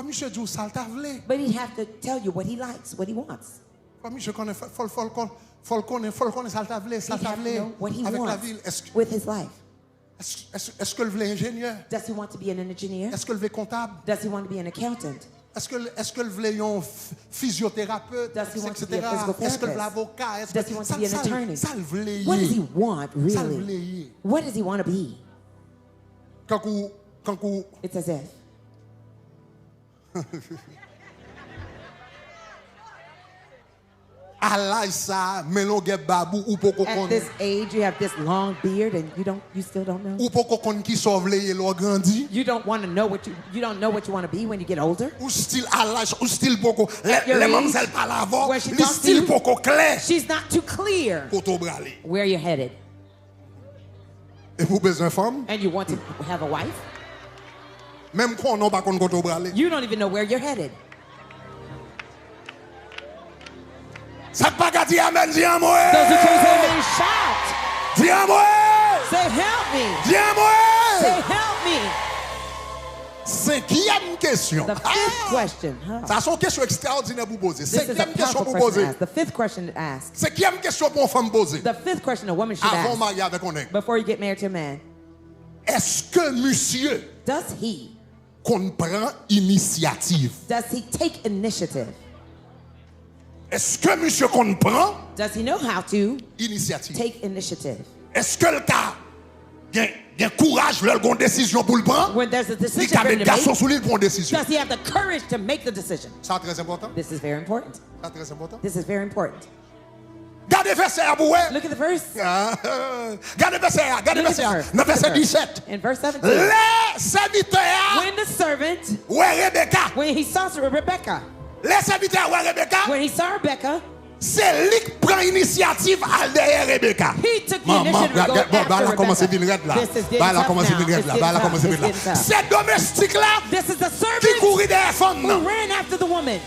monsieur dire ça t'a voulu. but he'd have to tell you what he likes, what he wants. Faut monsieur connaît faut connaît ça t'a voulu, ça He'd t'a have to voulu know what he avec la wants ville. with his life. Est-ce que le veut ingénieur? Does he want to be an engineer? Est-ce que le veut comptable? Does he want to be an accountant? Est-ce que le voulait un physiothérapeute, Does he want to be a etc. physical Est-ce que therapist? l'avocat, Does he want to be an attorney? ça le voulait. What does he want, Ça le really? voulait. What does he want to be? Quand It's as if. à l'âge ça, melonge babou ou poko At kon this age, you have this long beard, and you still don't know. ou poko kon qui sauve les lo grandi. You don't want to know you don't know what you want to be when you get older. Ou style à l'âge, ou style poko your les age, mamzelles parlent avant, where she le talks to style you, poko clair She's not too clear koto brale. where you're headed, Et pour besoin femme, and you want to have a wife. même quand on pas kon koto brale. You don't even know where you're headed. Ça pas qu'à dire amen, dis à moi. Those who can say amen, shout. Dis à moi. Say help me. Dis à moi. Say help me. Cinquième question. The fifth question. Ça c'est une question extraordinaire pour poser. This is a Cinquième question powerful pour question to poser. ask. The fifth question to ask. Cinquième question pour une femme poser. The fifth question a woman should Avant ask mariage avec un homme. before you get married to a man. Est-ce que monsieur Does he prend initiative? Does he take initiative? Est-ce que monsieur prend Does he know how to initiative? take initiative? Est-ce que le cas a courage de prendre une décision pour le prendre? When there's a Il decision a for him mis to garçon make, sous lui pour une décision. does he have the courage to make the decision? Ça très important. This is very important. Ça très important. This is very important. Gardez verset à vous. Look at the verse. Gardez verset. Gardez Look at the verset. verse. Dans Look at the verset verse. 17. In verse 17. Les serviteurs When the servant, ouais Rebeka. when he saw Rebecca, Les serviteurs ouais Rebeka. when he saw Rebecca, C'est lui qui prend l'initiative à derrière Rebeka. he took the initiative to go after commencé Rebecca. vite là. This is getting Bah là tough commencé now. vite It's là. getting Bah là tough. commencé It's vite là. getting tough. C'est domestique là This is the qui servant courit derrière femme. who ran after the woman.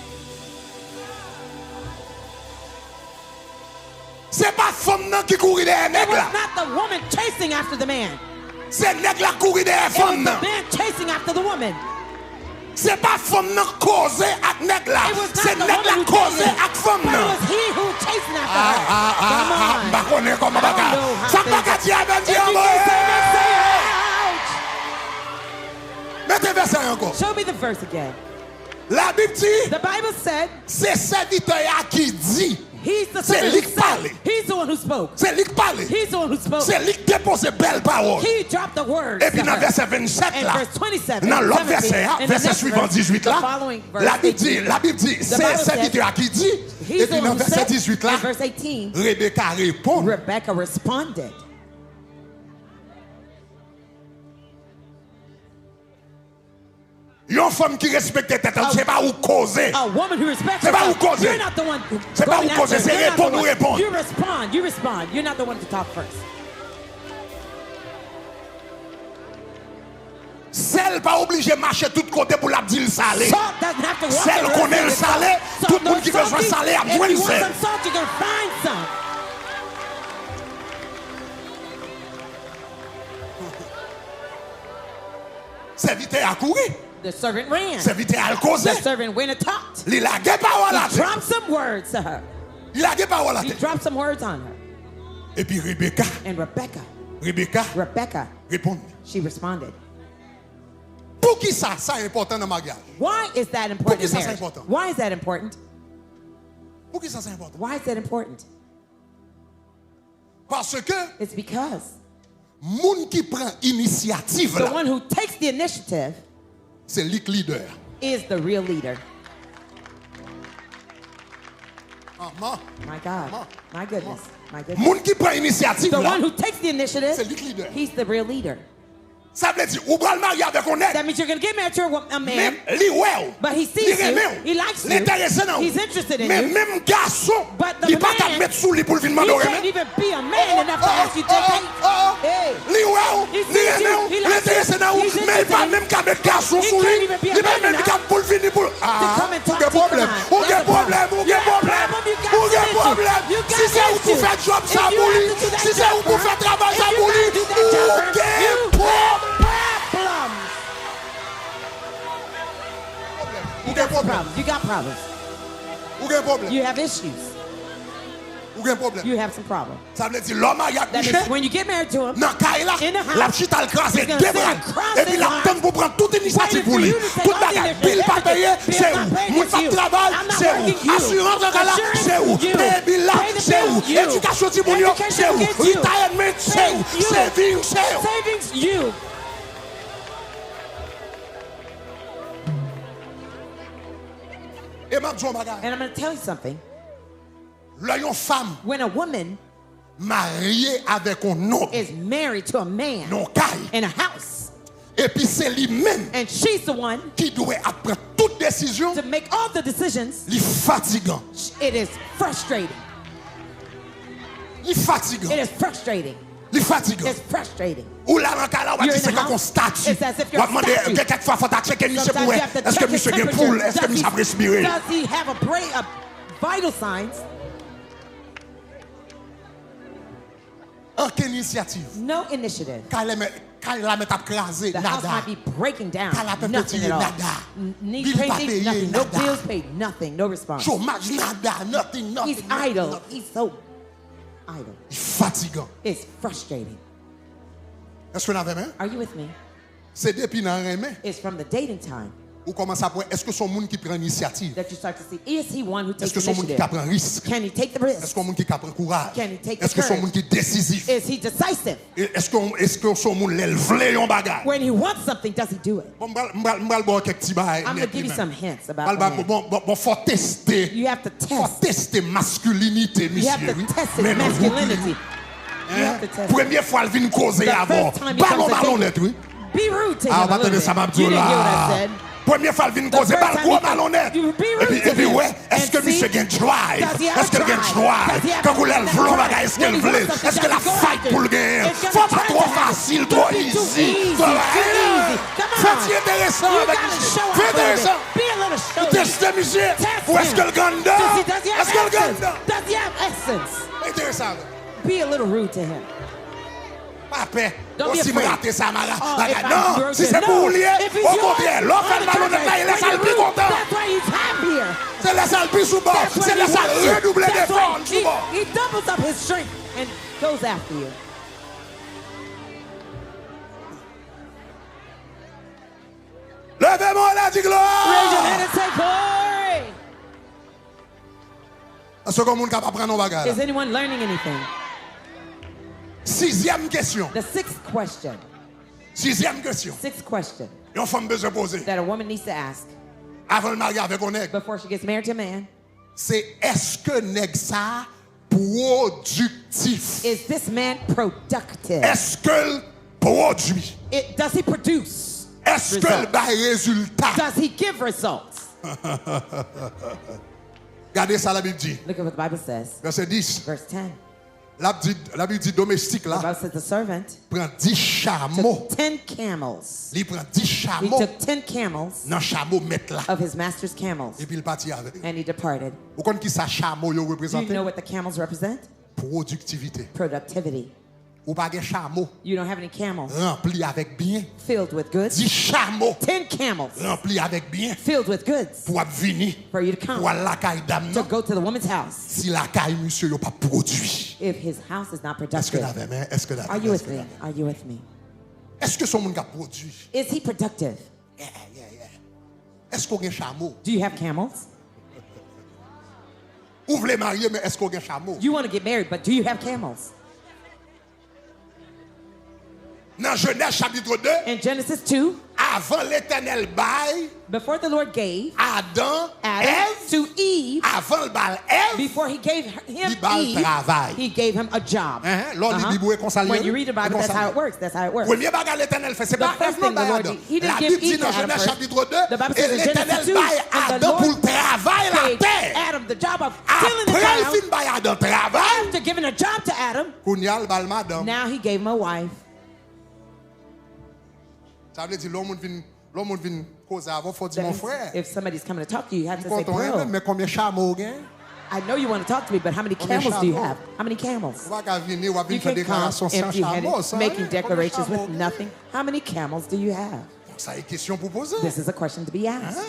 C'est pas femme qui courit derrière It nèg was là. not the woman chasing after the man. C'est nèg là courir derrière It was femme. the man chasing after the woman. C'est pas femme qui cause avec nèg là. It was not C'est the nèg woman là who cause chased, avec femme. but it was he who chasing after her. Come on. Bah connaît comment I don't bagarre. know how Ça things- pas qu'à dire avec If you can say it, say it. Mettez verset encore. Show me the verse again. La Bible dit The Bible said c'est serviteur qui dit. he's the C'est servant lui who qui said. parle. He's the one who spoke. C'est lui qui parle. He's the one who spoke. C'est lui qui dépose belle parole. He dropped the words. Et puis to dans her. verset 27 And là, verse 27, dans l'autre 17, verset, and the verset next suivant verse, 18 the là, following verse la Bible 18. dit, The c'est Bible serviteur qui dit, et He's the puis one dans who verset said, 18 là, in verse 18, Rebeka répond. Rebecca responded. Une femme qui respecte tête, c'est pas où causer. A woman who respects C'est pas herself. où causer. You're not the one who C'est pas going où causer, after. c'est You're not the répondre ou one. répondre. You respond. You respond. You're not the one to talk first. Celle pas obligée de marcher tout côté pour la dire salé. Salt doesn't have to walk Celle around connaît le saying salé, salt. tout le monde So qui veut salty, salé a if besoin de you want sel. some salt, you can find some. Serviteur a couru. The servant ran. Serviteur a causé. The servant went and talked. Il a des paroles à He dropped some words to her. Il a des paroles à He dropped some words on her. Et puis Rebeka And Rebecca répond. she responded. Pour qui ça est important dans le mariage? Why is that important in ça, c'est marriage? important? Why is that important? Pour qui ça c'est important? Why is that important? Parce que It's because moun qui prend initiative the là, one who takes the initiative c'est le leader. is the real leader. Amen. My God. My goodness. My goodness. Moun qui prend initiative The là, one who takes the initiative, c'est le leader. he's the real leader. Ça veut dire ou bral marier avec un nègre. That means you're going to get married to a man, Même li ouais. but he sees you, he likes you, he's interested in Mais you, même garçon, but the il pas qu'à man, mettre sous lui pour le film he m'adorer. can't even be a man enough to ask you to take. Hey. Li ouais, He li sees you, aime, he li likes you, intéressé dans he's mais il pas interested. même qu'à mettre garçon He sous can't lui. even be a Il pas man même enough qu'à pour le finir pour come and talk quel to you. problème? Come on. Quel There's a problème? problem. Quel You got problème? problem, you got Quel issue. problème? You got Si c'est où pour issue. faire job If ça you pour lui, have to do that si c'est job où pour for faire her, travail if ça you pour lui, gotta do that job for her, quel you problème? You got problems. You got problems. Ou quel problème? You have issues. you have some problem. Ça veut dire l'homme a That means when you get married to him, dans Kaila, in the house, la petite a crasé he's gonna deux sit bras. across Et puis his la arms, donne pour prendre toute initiative pour lui. waiting for you to Toute take all the bagarre. initiative. Bill pas payé, Bill c'est not où? paying, Mon it's pas you. travail, I'm not c'est working, où? you. Assurance de là, Assurance, c'est où? you. Pay bill là, Pay the c'est où? bill, you. Éducation de mon yo, c'est où? Education, you. Retirement, c'est où? You. Saving, c'est où? Savings, you. Et m'a dit un bagage. And I'm going to tell you something. Là, une femme When a woman mariée avec un homme, is married to a man non caille. in a house, Et puis c'est lui-même and she's the one qui doit prendre toute décision. to make all the decisions, Il est fatigant. it is frustrating. Il est fatigant. It is frustrating. Il est fatigant. It's frustrating. Ou là, dans le cas là, on va You're dire in c'est the comme un house, statut. it's as if On you're va a demander, statue. quelquefois, faut checker monsieur Sometimes pour you have to est-ce que check his monsieur a une temperature. poule? Est-ce que monsieur a respiré? Does he have a vital signs? Aucune initiative. No initiative. Quand la met à craser, The house nada. might be breaking down. Quand la peut Nothing payer, at all. nada. Needs Bill pas paid, payé, nothing. No nada. bills paid, nothing. No response. Chômage, nada. Nothing. He's idle. He's so idle. Il est fatigant. It's frustrating. Est-ce que vous avez main? Are you with me? C'est depuis dans la main. It's from the dating time Ou commence à voir, est-ce que son monde qui prend l'initiative? that you start to see, is he one who Est-ce takes que son monde qui initiative? prend risque? Can he take the Est-ce risk? que son monde qui prend courage? Can he take the Est-ce que son courage? monde qui est décisif? Is he decisive? Est-ce que son monde l'elle vle yon bagage? When he wants something, does he do it? Bon, m'bral bon quelques petits bails. I'm going to give you some hints about men. Bon, faut tester. You have to Faut test. tester masculinité, You have monsieur. to test his Mais non, masculinity. You have to test it. Première fois, elle vient causer The avant. first time he comes to Ballonnette, oui. Be rude to him Ah, a little attendez, ça m'a bit. dit You didn't hear what I là. said. Première fois, elle vient causer first balle time gros he comes- ballonnette. You be rude Et to puis, him. ouais, est-ce And que see, monsieur gagne drive? does he have Est-ce que le gagne drive? drive? Does he have Quand vous l'avez that vlon, drive? bagage, est-ce When qu'elle he voulait? wants something, Est-ce que la does he go fight after pour le it? gagner? It's gonna Faut pas turn trop to him. facile, trop Don't be too easy. easy, Faut too easy. Come on. Faites intéressant You avec gotta monsieur. show up Faites a little intéressant. bit. Be a little showy. Testez monsieur. Test Ou est-ce him. que le gagne dedans? Does he have Est-ce que le gagne essence? dedans? Does he have essence? Intéressant. Be a little rude to him. Pas paix. Don't be Aussi me afraid. rater ça, Mara. Oh, if I'm Non, broken. si c'est No, pour lier, if it's au yours, contraire, l'autre fait on le the ballonnette là, il laisse contrary, le plus content. that's why he's happier. C'est laisse le plus sous bord. That's C'est why he laisse wants you. redoubler That's why d'efforts sous bord. he doubles up his strength and goes after you. Levez-moi là, dit Raise your gloire. hand and say glory. Est-ce que monde capable prendre nos bagages? Is anyone learning anything? Sixième question. The sixth question. Sixième question. Sixth question Une femme besoin poser. that a woman needs to ask Avant le mariage avec un nègre. before she gets married to a man. C'est est-ce que nègre ça productif? Is this man productive? Est-ce que le produit? Does he produce? Est-ce que le results? bail résultat? Does he give results? Regardez ça, la Bible dit. Look at what the Bible says. Verset 10. Verse 10. La Bible dit domestique The là. Bible says the servant Prend 10 chameaux. took 10 camels. Il prend 10 He chameaux. took 10 camels Dans chameau mettre là. of his master's camels Et puis il partit avec. and he departed. Vous connaissez qui ça chameau yo Do you représente? know what the camels represent? Productivité. Productivity. Ou pas de chameau You don't have any camels rempli avec bien. filled with goods. 10 chameaux 10 camels rempli avec bien. filled with goods Pour venir. for you to Pour come la caille dame to non. go to the woman's house Si la caille monsieur yo pas produit. if his house is not Est-ce que productive. l'avez main? Est-ce que l'avez Are you with me? Are you with me? Est-ce que son monde a produit? Is he productive? Yeah. Est-ce qu'on a un chameau? Do you have camels? Vous voulez marier, mais est-ce qu'on a un chameau? You want to get married, but do you have camels? Dans Genèse chapitre 2, In Genesis 2, avant l'éternel bail, before the Lord gave Adam, Adam Ève, to Eve, avant le bail Ève, before he gave him Il parle Eve, travail. he gave him a job. Lors du Bible, When you read the Bible, that's how it works. That's how it works. Premier bagage l'éternel fait, c'est The pas first Ève, non, thing the bail Lord Adam. did, he didn't La give Bible dit Eve dans to Adam Genèse first. chapitre 2, The Bible et says in l'éternel Genesis 2, bail and the Adam Lord pour le travail la gave terre. Adam the job of tilling the Après, il ground. fin bail Adam travail, After giving a job to Adam, qu'on y a le bail madame. now he gave him a wife. Ça veut dire l'homme vient causer avant, faut dire mon frère. If somebody's coming to talk to you, you have to say, Quand on bro, est mais combien de chameaux gain? I know you want to talk to me, but how many Combien camels do you chameaux? have? How many camels? On va qu'à venir, on va You venir faire can come déclaration sans chameaux, empty-handed, ça. making declarations Combien de with chameaux? nothing. How many camels do you have? Ça est question pour poser. This is a question to be asked.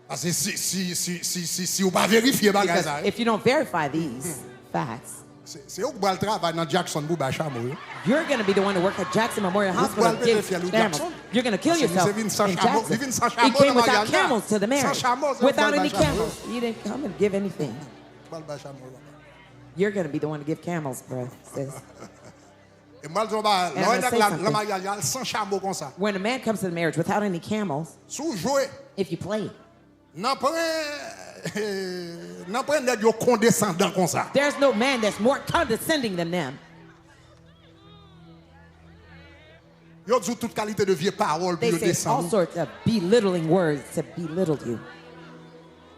Parce que si vous ne pas vérifier bagage Because ça, if you don't verify these, facts. C'est eux qui vont travailler dans Jackson pour bâcher chameau. You're going to be the one to work at Jackson Memorial Hospital and give camels. You're going to kill yourself in Jackson. He came without camels to the marriage. Without any camels. You didn't come and give anything. You're going to be the one to give camels, bro, sis. When a man comes to the marriage without any camels, if you play, there's no man that's more condescending than them. They say all sorts of belittling words to belittle you.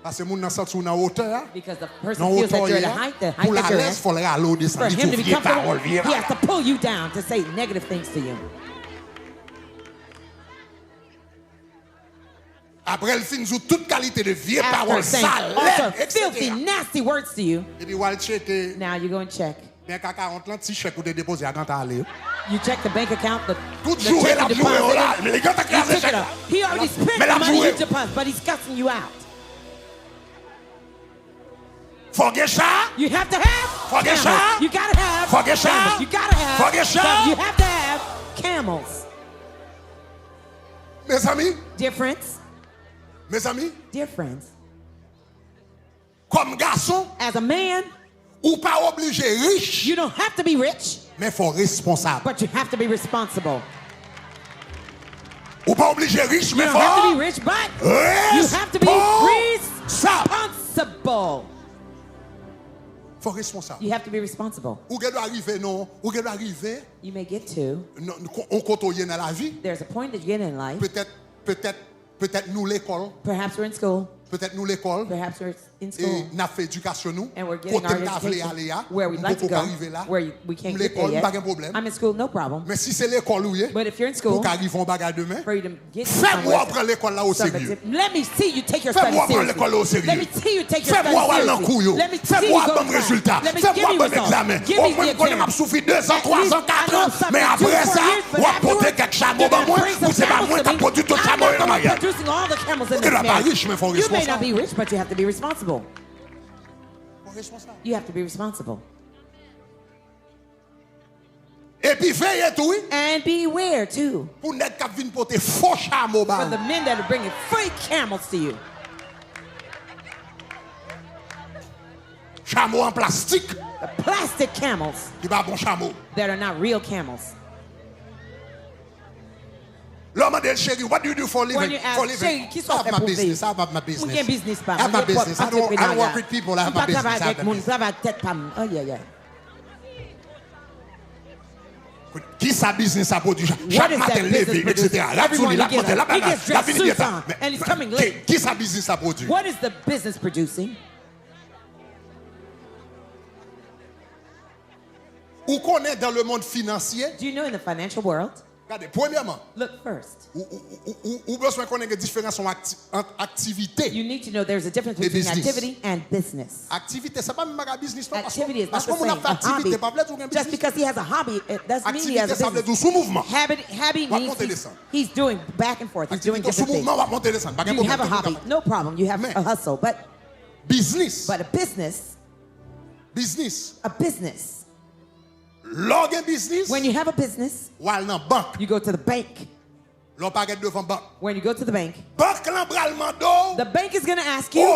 Because the person feels that you're at a height that you're at. For him to be comfortable, he has to pull you down to say negative things to you. Après, elle finit sur toute qualité de vieilles paroles sales, filthy, nasty words to you. Now you go and check. You check the bank account, the check you deposited. He already spent the money you deposited, but he's cussing you out. You have to have camels. You gotta have camels. You gotta have. You have to have camels. Mes amis. Dear friends. Mes amis. Dear friends. Comme garçon. As a man. Ou pas obligé riche. You don't have to be rich. Mais faut responsable. But you have to be responsible. Ou pas obligé riche, mais you don't have to be rich, but you have to be responsible. Faut responsable. You have to be responsible. Ou qu'elle doit arriver non, ou qu'elle doit arriver. You may get to. On côtoie dans la vie. There's a point that you get in life. Peut-être nous l'école. Perhaps we're in school. Peut-être nous l'école. Perhaps we're in school. Et n'a fait éducation nous. And we're getting our education where we'd like to go. Where we can't get there yet. I'm in school, no problem. Mais si c'est l'école où But if you're in school, pour qu'arrive en bagarre demain, fais-moi prendre l'école là au sérieux. Let me see you take your study seriously. seriously. L'école au sérieux. Let me see you take your study Fais-moi seriously. Let me see you fais-moi go bon résultat. Fais-moi bon examen. Au moins qu'on m'a souffert 2 ans, 3 ans, 4 ans. Mais après ça, on va porter quelques chameaux dans moi. Ou c'est pas moi qui a produit tout le chameau dans ma gueule. You may not be rich, but you have to be responsible. You have to be responsible. Et puis veillez tout. And beware too. Pour net qui viennent porter faux chameaux. For the men that are bringing fake camels to you. Chameaux en plastique. The plastic camels. Qui pas bon chameau. That are not real camels. L'homme dit, chérie, what do you do for living? When you ask, chérie, qui sont fait pour vivre? I have my business. Mon business pas. I have my business. I don't work with people. I have my business. Oh yeah, yeah. Qui sa business a produit? Chaque matin levé, etc. He gets dressed suits on, and he's coming late. Qui sa business a produit? What is the business producing? Ou connaît dans le monde financier? Do you know in the financial world? Regardez, premièrement, look first. Ou besoin qu'on ait une différence entre activité. You need to know there's a difference between activity and business. Activité, c'est pas même un business. Activity is not the same. A hobby. Just because he has a hobby, it doesn't mean he has a business. Hobby means he's doing back and forth. He's doing different things. You have a hobby, no problem. You have a hustle, but business. But a business. A business. When you have a business, you go to the bank. When you go to the bank, the bank is going to ask you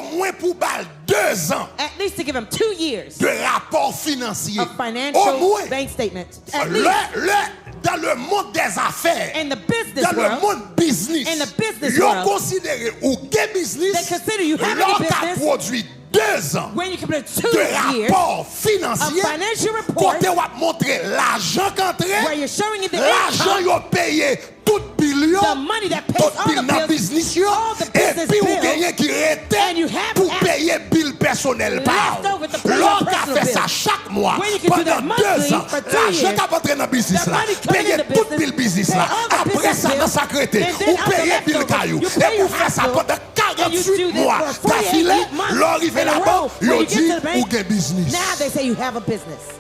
at least to give him 2 years of financial bank statement. At least. Dans le monde des affaires, in the business dans world, le monde business, in the business world, considéré ou business, they consider you have any business produit 2 ans when you complete 2 de rapport financier, financial report, côté où montrer l'argent qu'entré, where you're showing you the l'argent income, payé tout billion, the money that pays all the bills, business all the business et puis bills, vous gagnez qui reste pour payer bill personnel par. L'on a fait ça chaque mois pendant 2 ans. L'argent qui a entré dans le business là, payer tout bill business là. Après ça, dans sa crédité, vous payez bill caillou. Et vous faites ça pendant 48 mois. T'as filé, l'arrivé là-bas, ils dit ou gain business. Now they say you have a business.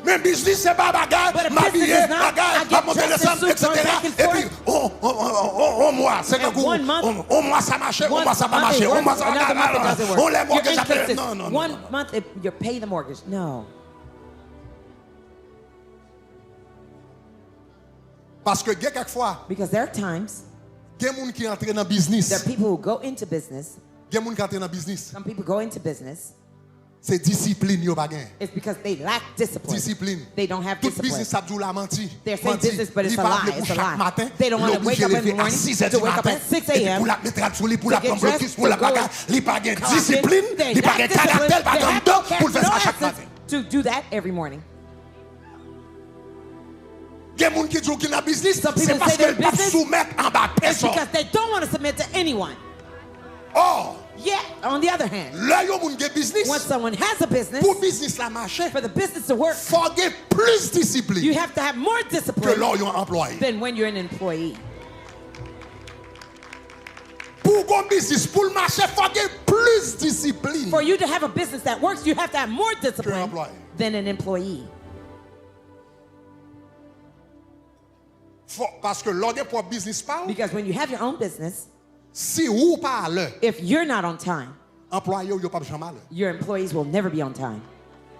Mais business c'est pas bagarre, m'habiller, bagarre, va monter les sommes, etc. Et puis, on mois, c'est que on mois ça marche, on mois ça pas marché, on mois ça on les mortgages. Non. 1 month if you're paying the mortgage. No. Parce que quelquefois, because there are times there are people who go into business. Some people go into business. C'est discipline yo pas gain. It's because they lack discipline. Discipline. They don't have Tout discipline. business abdou la menti. They're saying business, but it's a lie. It's a lie. They don't want to wake up in the morning to wake up at 6 a.m. Pour la mettre sur lui, pour la prendre blocus, pour la bagarre, li pas gain discipline, li pas gain caractère, pas gain temps pour faire ça chaque matin. To do that every morning. Gen moun ki djou ki na business, Some c'est people parce say que they're pas business. soumettre en bas It's personne. because they don't want to submit to anyone. Oh, Yet, on the other hand, là yo moun gen business. when someone has a business, Pour business la marcher, for the business to work, faut gen plus discipline you have to have more que discipline là yon employé. than when you're an employee. Pour gon business, pour le marché, faut gen plus discipline. For you to have a business that works, you have to have more discipline employee. than an employee. Parce que l'on est pour business pas, Because when you have your own business, si ou pas à l'heure, if you're not on time, employé ou yo pas jamais à l'heure. your employees will never be on time.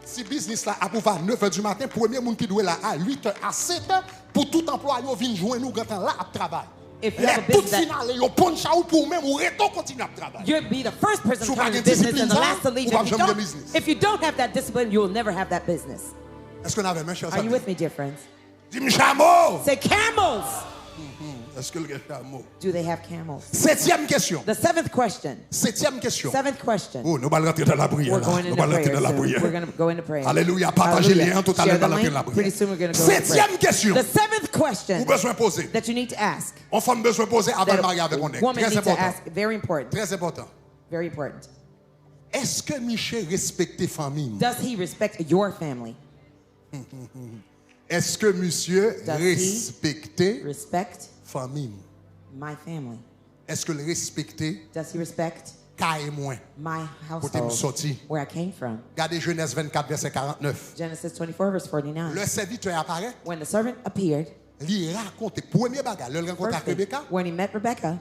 Si business là a pour faire 9h du matin, premier monde qui doit là à 8h à 7h pour tout employé vinn joindre nous quand là à travail. If you have a Les tout business finale yo punch out pour même ou reto continue à travailler. you'll be the first person So to come pas to de business discipline and the ça, last to leave. ou pas jamais de business. If you don't have that discipline, you will never have that business. Est-ce qu'on avait mes chers Are you amis? with me, dear friends? Dis-moi chameau. Say camels. Est-ce que le chameau? Do they have camels? Septième question. The seventh question. Septième question. Seventh question. Oh, nous allons rentrer dans la prière. We're going Nous into allons rentrer dans la prayer soon. prière. We're going to go into prayer. Alléluia. Partagez les liens tout à l'heure Share the dans la link. prière. Pretty soon we're going to go into prayer. Septième question. The seventh question Vous besoin poser. that you need to ask. On femme besoin poser avant de marier avec That on a est. woman Très needs to important. ask. Very important. Très important. Very important. Est-ce que Michel respecte famille? Does he respect your family? Est-ce que monsieur Does he respecte respect famille? my family? Est-ce que le respecte Does he respect caille moins? my Côté me household, sorti. where I came from? Regardez Genèse 24 verset 49. Genesis 24 verse 49. Le serviteur apparaît, When the servant appeared, il raconte premier bagage, le rencontre first avec thing, Rebeka, when he met Rebecca,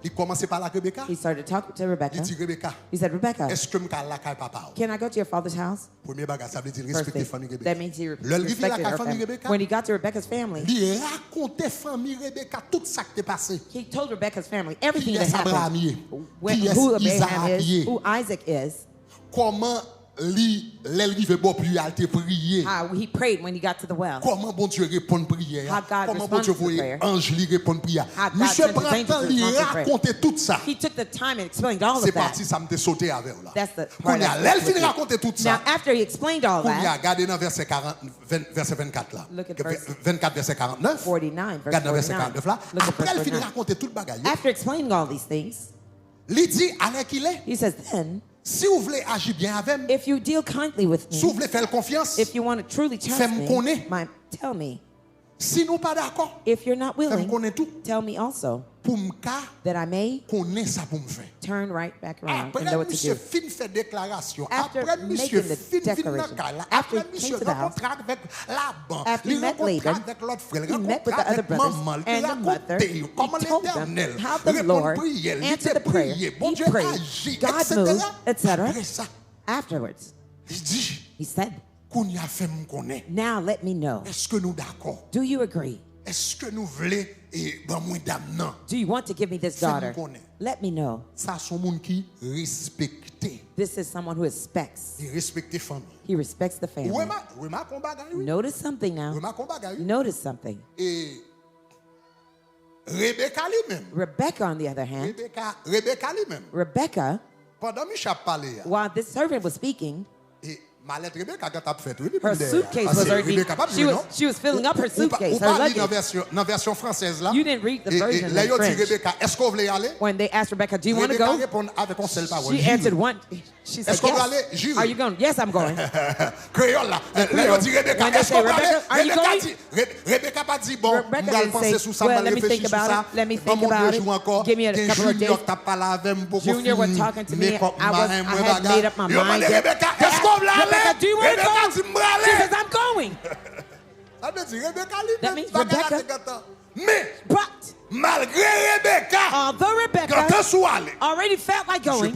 il commence par la Rebeka, he started talking to il Rebecca. dit Rebeka, He said, Rebecca, est-ce que je la caille papa? can I go to your father's house? Premier bagage, ça veut dire First respecter thing, famille Rebeka. that means he Le arrivé respected la her famille family. Rebeka, When he got to Rebecca's family, il raconte famille Rebeka tout ça qui est passé. he told Rebecca's family everything Qui that est Abraham? happened. Qui est Who Abraham Izaak? is, who Isaac is, Comment l'arrivé bon puis il a prié? how he prayed when he got to the well. Comment bon Dieu répond prière? How God Comment bon responds Dieu to voyait prayer. ange lui répondre prière? How God Monsieur sent his angels Printemps to lui respond to prayer. raconte tout ça. He took the time and explained all C'est of that. parti, ça me te sauté avec là. That's the Quand part il a that's l'elle fin wicked. raconter tout Now, ça. after he explained all Quand il a that, regardé dans verset 40, verset 24 là. Look at verse 24 verset 49. 49, verse Regarde dans verset 49. 49 là. Look at Après verse elle finit 49. raconter tout le bagage. after explaining all these things, Il dit alors qu'il est. he says, then, Si vous voulez agir bien avec moi, if you deal kindly with si vous me, voulez faire confiance, if you want to truly trust Fais-me me, connaître. tell me. si nous pas d'accord, If you're not fais-moi willing, connaître tout tell me also, pour me cas that I may connaître ça pour me faire. turn right back around and Après know what to monsieur do. fin fait déclaration, After après monsieur making the fin declaration, là, after après he monsieur came to the house, rencontre avec la banque, after he il met rencontre Laban, avec l'autre frère, il he met with rencontre the other avec brothers maman, and il the raconte mother. comment He told them l'Éternel how the répond Lord prière, il answered était the prayer. prié, bon He Dieu prayed. agit, God etc. moved, etc. Après ça, Afterwards, il dit, he said, qu'on y a fait me connaître. now let me know. Est-ce que nous d'accord? Do you agree? Est-ce que nous voulons et ben moins d'âme non? Do you want to give me this Fais-moi daughter? connaître. Let me know. Ça sont monde qui respecté. This is someone who respects. Il respecte famille. He respects the family. Oui, ma combat gagne. Notice something now. Oui, ma combat gagne. Notice something. Et Rebeka lui-même. Rebecca, on the other hand, Rebeka lui-même. Rebecca, Pendant Michel parlait, while this servant was speaking, et malette Rebeka quand a fait oui, her suitcase was already, she was filling up her suitcase, her luggage. Dans version française là. You didn't read the version là in yo dit French. Rebeka, est-ce qu'on veut aller? When they asked Rebecca, do you want to Rebeka go? répond avec un seul parole. She answered one. She said, Est-ce qu'on va aller? yes. J'irai. Are you going? Yes, I'm going. Créole là. Là yo dit Rebeka, When they est-ce qu'on say, va aller? Rebecca, are you Rebeka going? dit, Rebeka pas dit bon, Rebecca on va didn't penser say, sur ça, well, on va let me réfléchir think sur about ça. it. Let me Dans think mon about Dieu it. joue encore. Give me a couple of Junior days. t'a parlé avec beaucoup Junior was talking to me. I had made up my mind. Rebecca, est-ce qu'on va aller? Rebecca, do you want to Rebecca go? dit She says, I'm going. Ça veut dire Rebeka That means Rebecca. Mais But malgré Rebeka, although Rebecca already felt like going,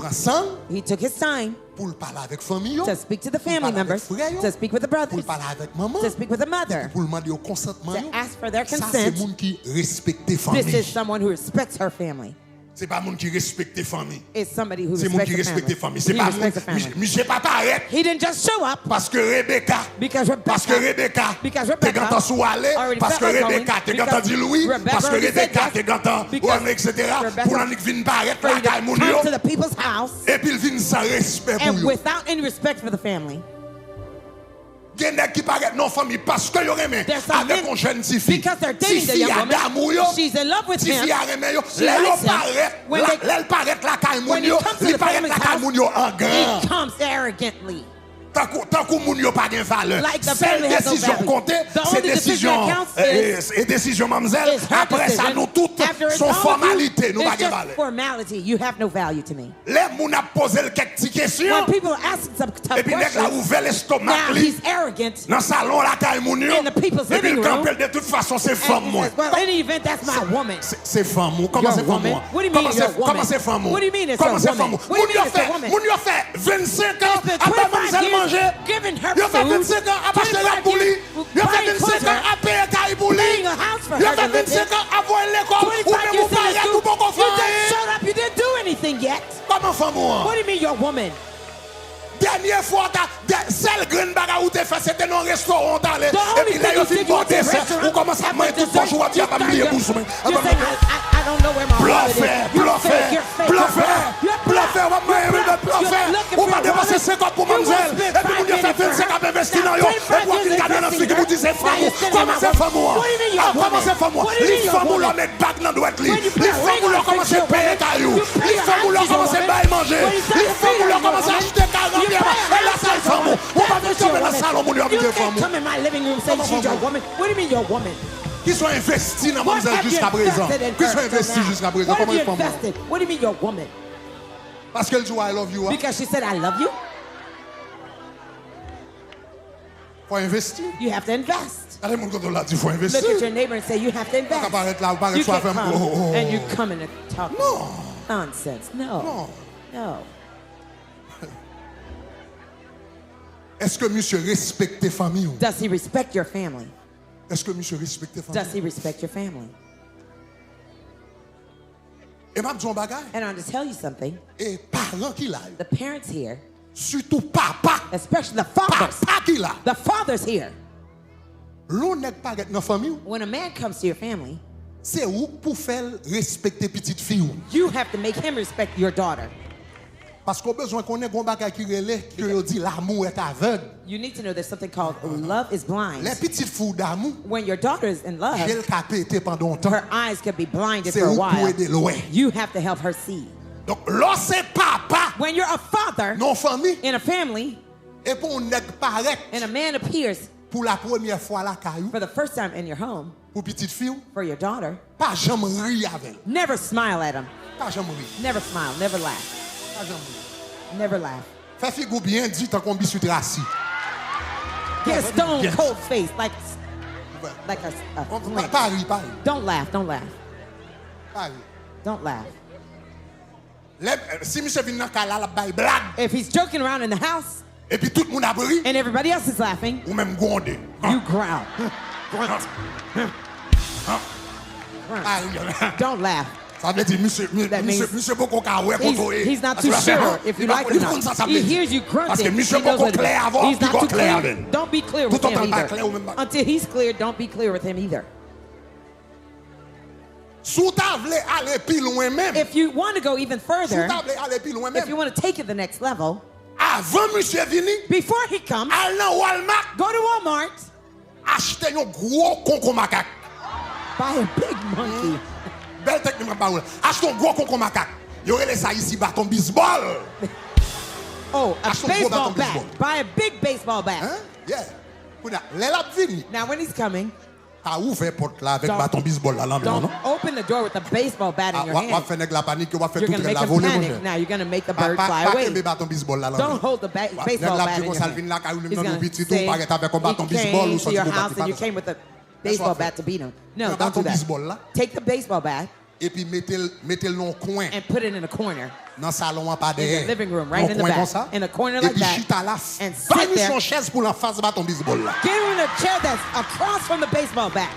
he took his time to speak to the family members, to speak with the brothers, to speak with the mother, to ask for their consent. This is someone who respects her family. C'est pas monde qui respecte famille. It's somebody who c'est monde qui respecte famille. C'est pas monsieur pas paraître. He didn't just show up. Parce que Rebeka. Because Rebecca. T'es gantant sous aller. Parce que Rebecca t'es gantant dit Louis. Parce que Rebecca t'es gantant etc. Pour l'année qui vient paraître la caille moun yo. Et puis il vient sans respect pour and without any respect for the family. Qui paraît non famille parce que yo remet avec une jeune fille. Because they're dating the young woman. She's in love with him. Elle paraît la caille moun yo. Il paraît la caille moun yo en grand. He comes arrogantly. Tant que moun yo pas de valeur. Seule décision comptée, c'est décision et décision mademoiselle. Après ça nous toutes sont formalités, nous pas de valeur. Formality, you have no value to me. Les moun a posé quelques questions. When people ask some tough questions. Et puis nèg la ouvert l'estomac li. He's arrogant. Dans salon la caille moun yo. In the people's living room. Et puis de toute façon c'est femme moi. Well, in any event that's my woman. C'est femme moi. Comment c'est femme moi? What do you mean it's your woman? Comment c'est femme moi? What do you mean it's your woman? What do you mean it's your woman? Moun yo fait 25 ans après mademoiselle manger. Giving her you fait 25 ans à acheter la bouli. You fait 25 ans à payer caille bouli. You fait 25 ans à voir l'école. Ou même vous parlez tout pour qu'on fasse. Shut up, you didn't do anything yet. Comment femme moi? What do you mean your woman? Dernière fois, celle green baga où t'es fait, c'était dans un restaurant d'aller. Et puis là, il fait bon dessert. On commence à manger tout le jour, tu vas pas me dire bouche. I don't know where my wallet is. Bluffer. On va dépasser 50 pour mademoiselle. Et puis, on fait 25 à investir dans eux. Et puis, on regarde dans la fille qui vous dit c'est femme. Comment c'est femme? Comment c'est femme? Les femmes ou l'on met bague dans doit être li. Les femmes ou l'on commence à payer caillou. Les femmes ou l'on commence à bailler manger. Les femmes ou l'on commence à acheter caillou. Elle a sa femme. On va venir tomber dans le salon pour lui inviter femme. Come in my living room saying she's your woman. What do you mean your woman? Qui sont investis dans mademoiselle jusqu'à présent? Qui sont investis jusqu'à présent? Comment ils font? What do you mean your woman? Parce qu'elle dit I love you. Because she said I love you. Faut investir. You have to invest. Allez mon gars là, il faut investir. Look at your neighbor and say you have to invest. You can come and you come and talk. No. Nonsense. No. Est-ce que monsieur respecte famille? Does he respect your family? Est-ce que monsieur respecte famille? Does he respect your family? Et m'a dit un bagage. And I'll just tell you something. Et parents qui là. The parents here. Surtout papa. Especially the fathers. Papa qui là. The fathers here. L'on n'est pas dans famille. When a man comes to your family. C'est où pour faire respecter petite fille. You have to make him respect your daughter. Parce qu'on a besoin qu'on ait un bagage qui relève que dit l'amour est aveugle. You need to know there's something called love is blind. Les petites filles d'amour. When your daughter is in love, her eyes can be blinded for a while. You have to help her see. Donc lorsque papa, when you're a father, non famille, in a family, et pour paraître, and a man appears pour la première fois la caillou, for the first time in your home, pour petite fille, for your daughter, pas jamais rire avec. Never smile at him. Pas jamais rire. Never smile, never laugh. Never laugh. Fais figure bien dit tant qu'on biscuit rassis. Get a stone cold face like a Paris. Don't laugh. Paris. Don't laugh. Si monsieur vient dans la la bail blague. If he's joking around in the house. Et puis tout le monde a ri. And everybody else is laughing. Ou même gronder. You growl. Don't laugh. Ça veut dire monsieur beaucoup carré contre he's not too sure if you like it or not. He hears you grunting. Parce que monsieur beaucoup clair avant, he's not too clear. Don't be clear with him either. Until he's clear, don't be clear with him either. If you want to go even further, if you want to take it the next level, before he comes, go to Walmart, buy a big monkey. Belle technique ma parole. Achetons un gros concombre macaque. Il y aurait ça ici bâton baseball. Oh, a baseball bat. Buy a big baseball bat. Yeah. Now when he's coming, Pas ouvert porte là avec bâton baseball là non. Don't open the door with a baseball bat in your hand. On va faire la panique, on va faire You're toute going to la make him volée. panic. Now you're going to make the bird fly away. Don't hold the baseball bat in your hand. He's going to say, he came to your house and you came with a baseball bat to beat him. No, don't do that. Take the baseball bat et puis mettez-le dans coin. And put it in a corner. Dans salon pas derrière. In the living room, right in the back. In a corner like that. And sit there. Son chaise pour la face bâton baseball là. Give him a chair that's across from the baseball bat.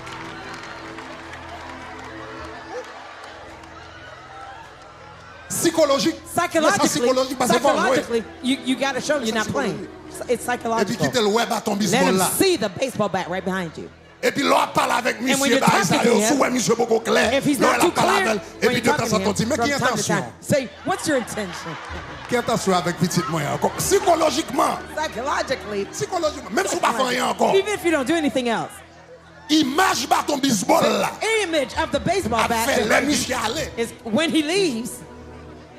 Psychologically, you got to show you're not playing. It's psychological. Let him see the baseball bat right behind you. Et puis l'on parle avec monsieur monsieur beaucoup clair. If he's not too clear, et puis de temps en temps, mais qui intention? Say, what's your intention? Qui intention avec petite moyen encore? Psychologiquement, même si pas faire rien encore. Even if you don't do anything else. Image bâton baseball là. Image of the baseball bat is when he leaves.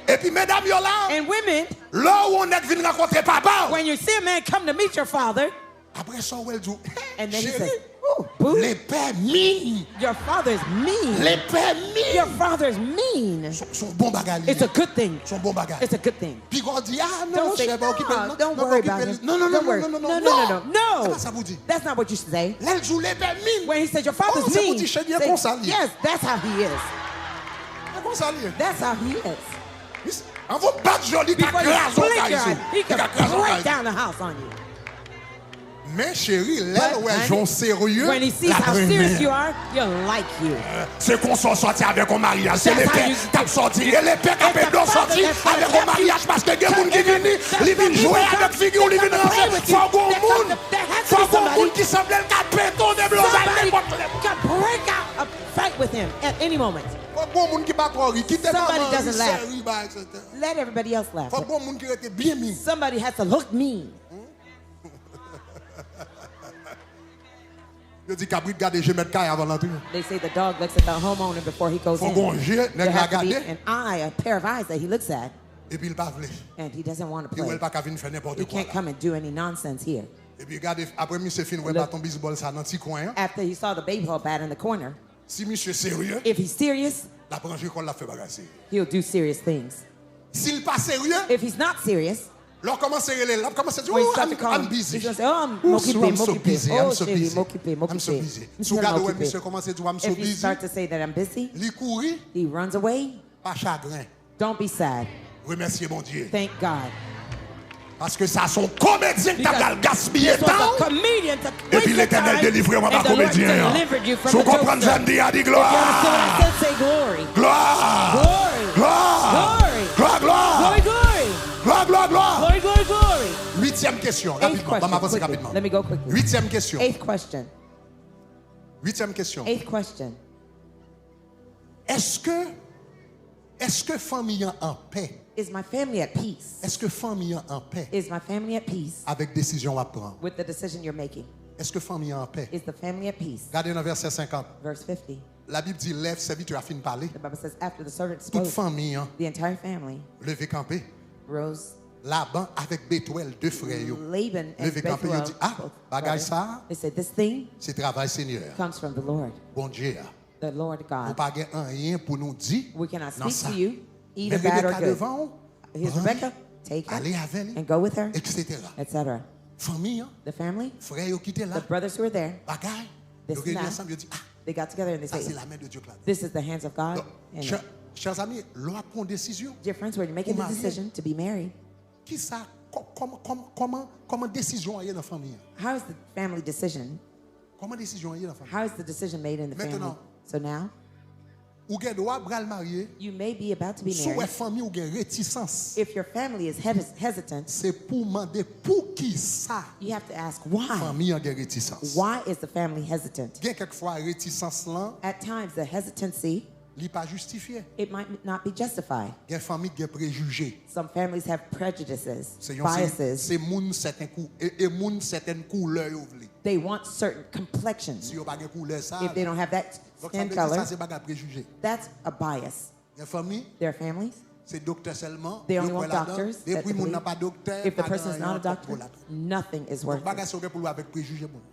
Et puis mesdames yo là. And women, là où on est venu rencontrer papa. When you see a man come to meet your father. Après ça où elle dit, and then he says, les pères mean. Your father is mean. Les pères mean. Your father is mean. Son bon bagage. It's a good thing. Son bon bagage. It's a good thing. Puis on dit don't worry about it. No. Comment ça vous dit? That's not what you should say. Elle joue les pères mean. When he says your father's mean. Say, yes, that's how he is. That's how he is. Before you blink your eye, he can break down the house on you. Mais chérie, là où elles sont sérieux, when he sees how serious you are, he'll like you. C'est qu'on soit sorti avec un mariage, c'est les pères qui ont sorti, et les pères qui ont sorti avec un mariage parce que les gens qui viennent, ils viennent jouer avec figure, ils viennent rentrer. Faut qu'on monde qui semble le péton de blanc. Somebody can break out a fight with him at any moment. Somebody doesn't laugh. Let everybody else laugh. Somebody has to look mean. They say the dog looks at the homeowner before he goes in. There has to be an eye, a pair of eyes that he looks at. And he doesn't want to play. He can't come and do any nonsense here. After he saw the baseball bat in the corner, if he's serious, he'll do serious things. If he's not serious, when he starts to call him, he's going to say, oh, I'm so busy. If you start to say that I'm busy, he runs away. Don't be sad. Thank God. Parce que ça sont comédiens qui t'a gaspillé temps. Et puis l'Éternel délivre moi pas comédien. Vous comprenez, j'aime dire, dit gloire. Gloire. Gloire. Gloire. Huitième question, rapidement. On va m'avancer rapidement. Let me go quickly. Huitième question. Eighth question. Huitième question. Eighth question. Est-ce que famille en paix? Is my family at peace? Est-ce que famille en paix? Is my family at peace? Avec décision à prendre. With the decision you're making. Est-ce que famille en paix? Is the family at peace? Regardez dans verset 50. Verse 50. La Bible dit lève serviteur a fini de parler. The Bible says after the servant toute spoke, famille the entire family levé campé. Rose. Laban avec Bethuel deux frères yo. Laban and levé campé yo dit bagay ça. They said this thing c'est travail Seigneur. Comes from the Lord. Bon Dieu. The Lord God. Vous pas rien pour nous dire. We cannot speak to you either bad or good. Here's Rebeka, take her and go with her, etc. The family, the brothers who were there, this and that, they got together and they say, this is the hands of God. Dear friends, when you're making the decision to be married, how is the family decision? How is the decision made in the family? So now, you may be about to be married. If your family is hesitant, you have to ask why. Why is the family hesitant? At times, the hesitancy, it might not be justified. Some families have prejudices, biases. They want certain complexions. If they don't have that skin color, that's a bias. Their families, C'est docteur seulement. They only want doctors. Et puis mon n'a pas docteur. If the person is not a doctor, nothing is worth it.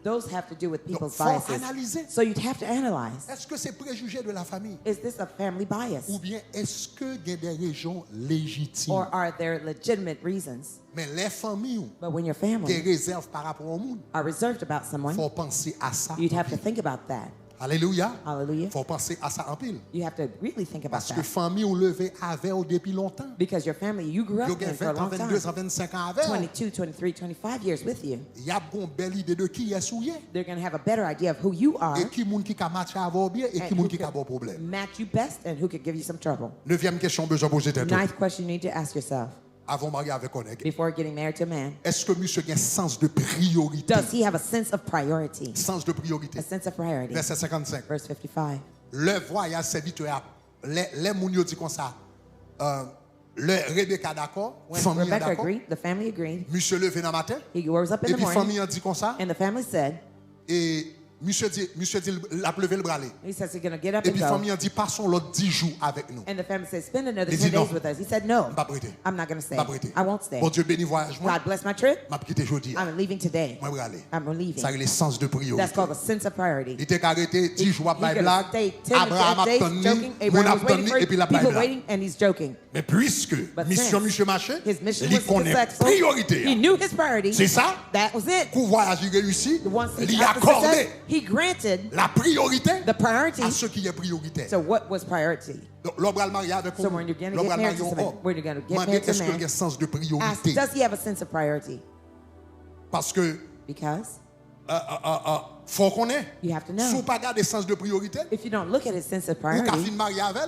Those have to do with people's biases. So you'd have to analyze. Est-ce que c'est préjugé de la famille? Is this a family bias? Ou bien est-ce que il y a des raisons légitimes? Or are there legitimate reasons? Mais les familles But when your family des réserves par rapport au monde, are reserved about someone, faut penser à ça. you'd have to think about that. Alléluia. Hallelujah. Faut penser à ça en pile. You have to really think about Parce que that. famille ou levé avec depuis longtemps. Because your family, you grew up in for a long time. 22 ans, 25 ans avec. 22, 23, 25 years with you. Il y a une belle idée de qui est souillé. They're going to have a better idea of who you are. Et qui moun qui ka match avoir bien et qui moun qui ka bon problème. Match you best and who could give you some trouble. Neuvième question besoin poser tête. Ninth question you need to ask yourself. Avant marié avec un before getting married to a man. Est-ce que monsieur a un sens de priorité? Does he have a sense of priority? Sens de priorité. A sense of priority. Verset 55. Verse 55. Le voyage serviteur les moun yo dit comme ça. Le Rebeka d'accord, famille Rebecca d'accord. agreed, the family agreed. Monsieur levé dans matin. He rose up in Et the puis morning. famille a dit comme ça. And the family said. Et monsieur dit l'a levé le bras. He says he's going to get up Et and puis go. famille a dit passons l'autre 10 jours avec nous. And the family said spend another Il 10 dit non. days with us. He said no. I'm not going to stay. I won't stay. Bon Dieu bénit voyage moi. God bless my trip. M'a quitté aujourd'hui. I'm leaving today. Moi aller. I'm leaving. Ça c'est le sens de priorité. That's called a sense of priority. Il était arrêté 10 jours à blague. Abraham a joking. Abraham was waiting for et puis la people waiting and he's joking. Mais puisque mission monsieur marché, il connaît priorité. He knew his priority. C'est ça? That was it. Pour voyage réussi, il a accordé he granted la priorité the priority à ce qui est prioritaire. So what was priority? Donc l'obral marié avec so when you're going to get married to someone, when you're going to get married to a man, est-ce qu'il y a un sens de priorité? Does he have a sense of priority? Parce que because faut qu'on ait. You have to know. Si vous pas garder sens de priorité, if you don't look at his sense of priority,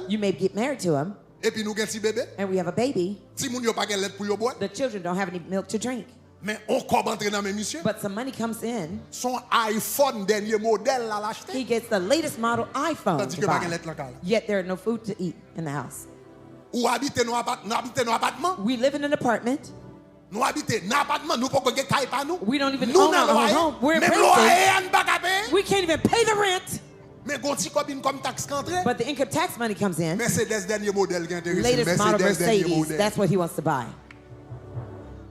you may get married to him. Et puis nous avons un petit bébé. And we have a baby. Si moun yo pas gen lait pour yo boire. The children don't have any milk to drink. Mais on cob entre dans mes monsieur. But some money comes in. Son iPhone dernier modèle là l'acheter. He gets the latest model iPhone. Tandis que pas gen lait là. Yet there are no food to eat in the house. Ou habiter dans appartement. We live in an apartment. Nous habiter dans appartement, nous pas gen kay pa nous. We don't even own our own home. We're renting. We can't even pay the rent. Mais comme taxe qu'entrée. But the income tax money comes in. Mercedes dernier modèle qui intéresse. Latest model Mercedes. That's what he wants to buy.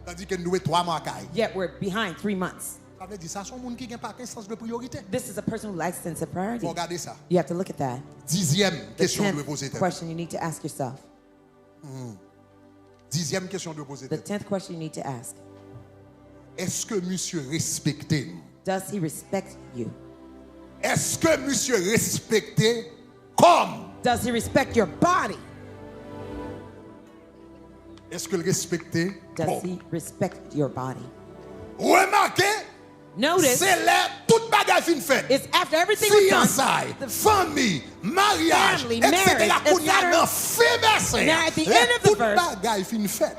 Tandis que nous 3 mois kay. Yet we're behind 3 months. Ça veut dire ça son monde qui gen pas un sens de priorité. This is a person who lacks sense of priority. Faut regarder ça. You have to look at that. 10e question de poser. Question you need to ask yourself. 10e question de poser. The 10th question you need to ask. Est-ce que monsieur respecte? Does he respect you? Est-ce que monsieur respecte comme? Does he respect your body? Est-ce que respecte? Does he respect your body? Remarquez. Notice. C'est là toute bagarre fin faite. It's after everything was done. Fiançailles, famille, mariage, family, etc. Now at the end of the verse,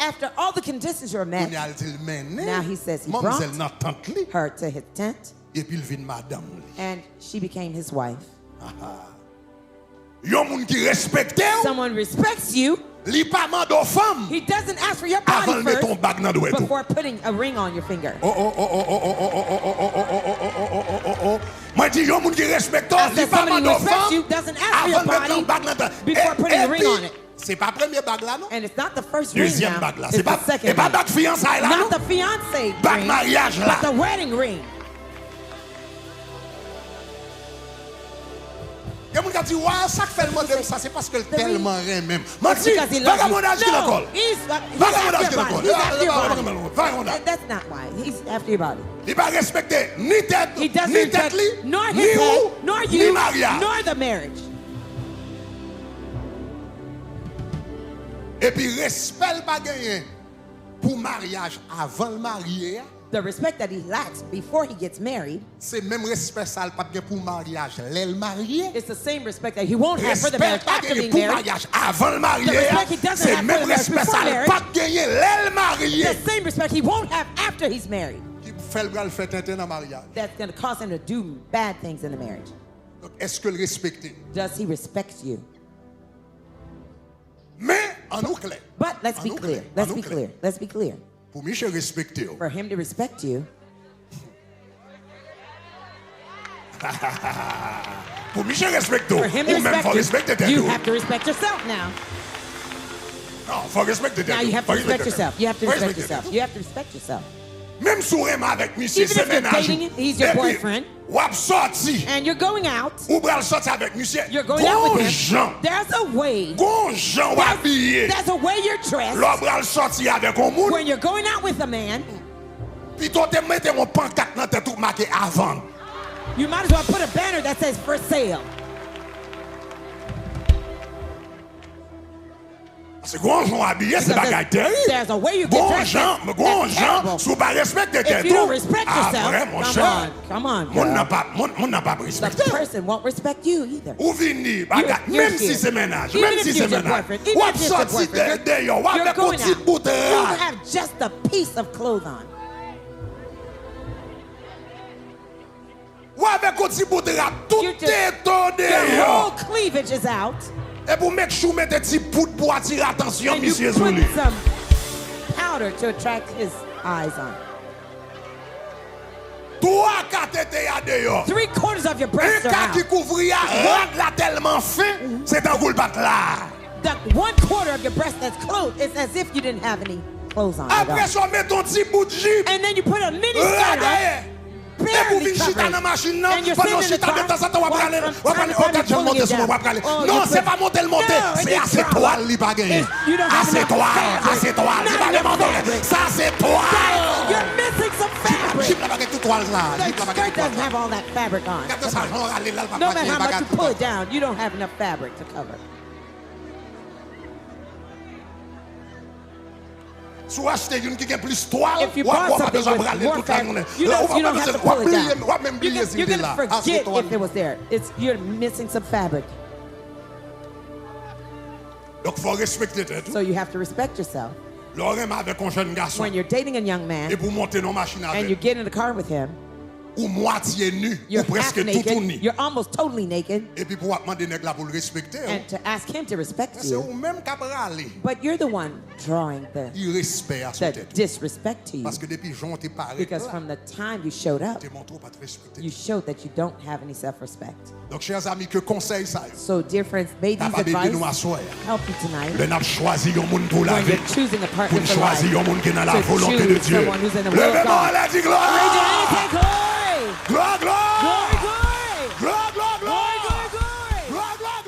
after all the conditions were met, now he says he brought her to his tent. And she became his wife. Someone respects you. He doesn't ask for your body first before putting a ring on your finger. Somebody respects you doesn't ask for your body before putting a ring on it. C'est pas premier bague là non? And it's not the first ring Deuxième now. bague là. It's the second pas bague fiançailles là. Not the fiancé bague ring, mariage là. but the wedding ring. Il y a des gens qui disent, ouais, ça fait le ça, c'est parce que tellement rien même. Vagabondage qui le colle. Vagabondage qui le colle. That's not why. He's after your body. Il va respecter ni tête, ni tête, nor his head, nor you, nor the marriage. Et puis, respect pas gagné pour mariage avant le marié. The respect that he lacks before he gets married. C'est même respect ça pas gagné pour mariage l'aile marié. It's the same respect that he won't have for the marriage after being pour married. Mariage avant le marié. The respect he doesn't have for the marriage before marriage. Pas gagné l'aile marié. The same respect he won't have after he's married. Qui fait le fait tenter dans mariage. That's going to cause him to do bad things in the marriage. Donc est-ce que le respecte? Does he respect you? Mais en nous clair. But let's be clear. Let's be clear. Let's be clear. Pour Michel respecter. For him to respect you. Pour Michel respecter. For him to respect you, you have to respect yourself now. Non, faut respecter. Now you have to respect yourself. You have to respect yourself. You have to respect yourself. Même si vous avec monsieur, even if you're dating, he's your boyfriend, and you're going out, you're going out with him, there's a way you're dressed when you're going out with a man. You might as well put a banner that says for sale. C'est grand gens habillés, c'est bagaille terrible. Bon gens, sous pas respecter tes tout. Ah, vrai, mon cher. Mon n'a pas respecté. The person won't respect you either. Ou vini, bagaille, même si c'est ménage, même si c'est ménage. Ou sorti d'ailleurs, ou avec un petit bout de you have just a piece of clothes on. Ou avec un petit bout de rap, tout est d'ailleurs. Your whole cleavage is out. Et pour mettre chou mettre petit poudre pour attirer attention, and monsieur you put Zoli. some powder to attract his eyes on. 3/4 of your breasts are out. Qui couvrir là tellement fin, c'est un coup battre là. The 1/4 of your breast that's clothed is as if you didn't have any clothes on. Après ça met ton petit bout de jupe. And then you put a mini skirt on. Barely covering. And you're sitting in the car. Non, c'est pas monter le monter. C'est assez toile, il pas gagné. Assez toile, assez toile. Il va demander. Ça, c'est toile. You're missing some fabric. Jeep la baguette tout toile là. The skirt doesn't have all that fabric on. No matter how much you pull it down, you don't have enough fabric to cover. If you bought something with more fabric, you don't have to pull it down. You're going to forget if it was there. You're missing some fabric. So you have to respect yourself. When you're dating a young man and you get in the car with him, ou moitié nu, you're ou presque half tout nu. naked, you're almost totally naked, Et puis pour demander nèg la pour le respecter. and to ask him to respect C'est you, ou même qui parler. but you're the one drawing the Irrespect à son tête. disrespect to you. Parce que depuis Jean t'es parlé. Because from the time you showed up, t'es montré pas te respecter. you showed that you don't have any self-respect. Donc chers amis, que conseil ça? So dear friends, may these advice help you tonight. Le n'a choisi un monde pour la When vie. you're choosing a partner Pour for life, choisir un monde qui est dans la to volonté de choose Dieu. someone who's in the will of Levez-moi God. la dit gloire. Raise your hand and say glory. Gloire, gloire. Glory, glory. Gloire, gloire, gloire. Glory, glory,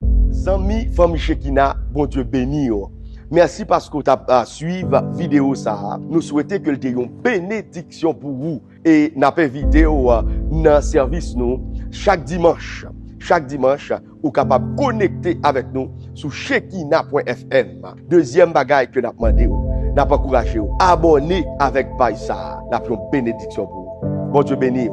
glory. Zami, famille Shekinah, bon Dieu béni. Merci parce que tu as suivi la vidéo ça. Nous souhaitons que tu aies une bénédiction pour vous. Et nous avons vidéo dans le service nous chaque dimanche. Chaque dimanche, vous êtes capable de connecter avec nous sur Shekinah.fm. Deuxième bagaille que nous avons demandé, nous avons encouragé, abonnez avec Paisa. Nous avons une bénédiction pour vous. Bon Dieu béni.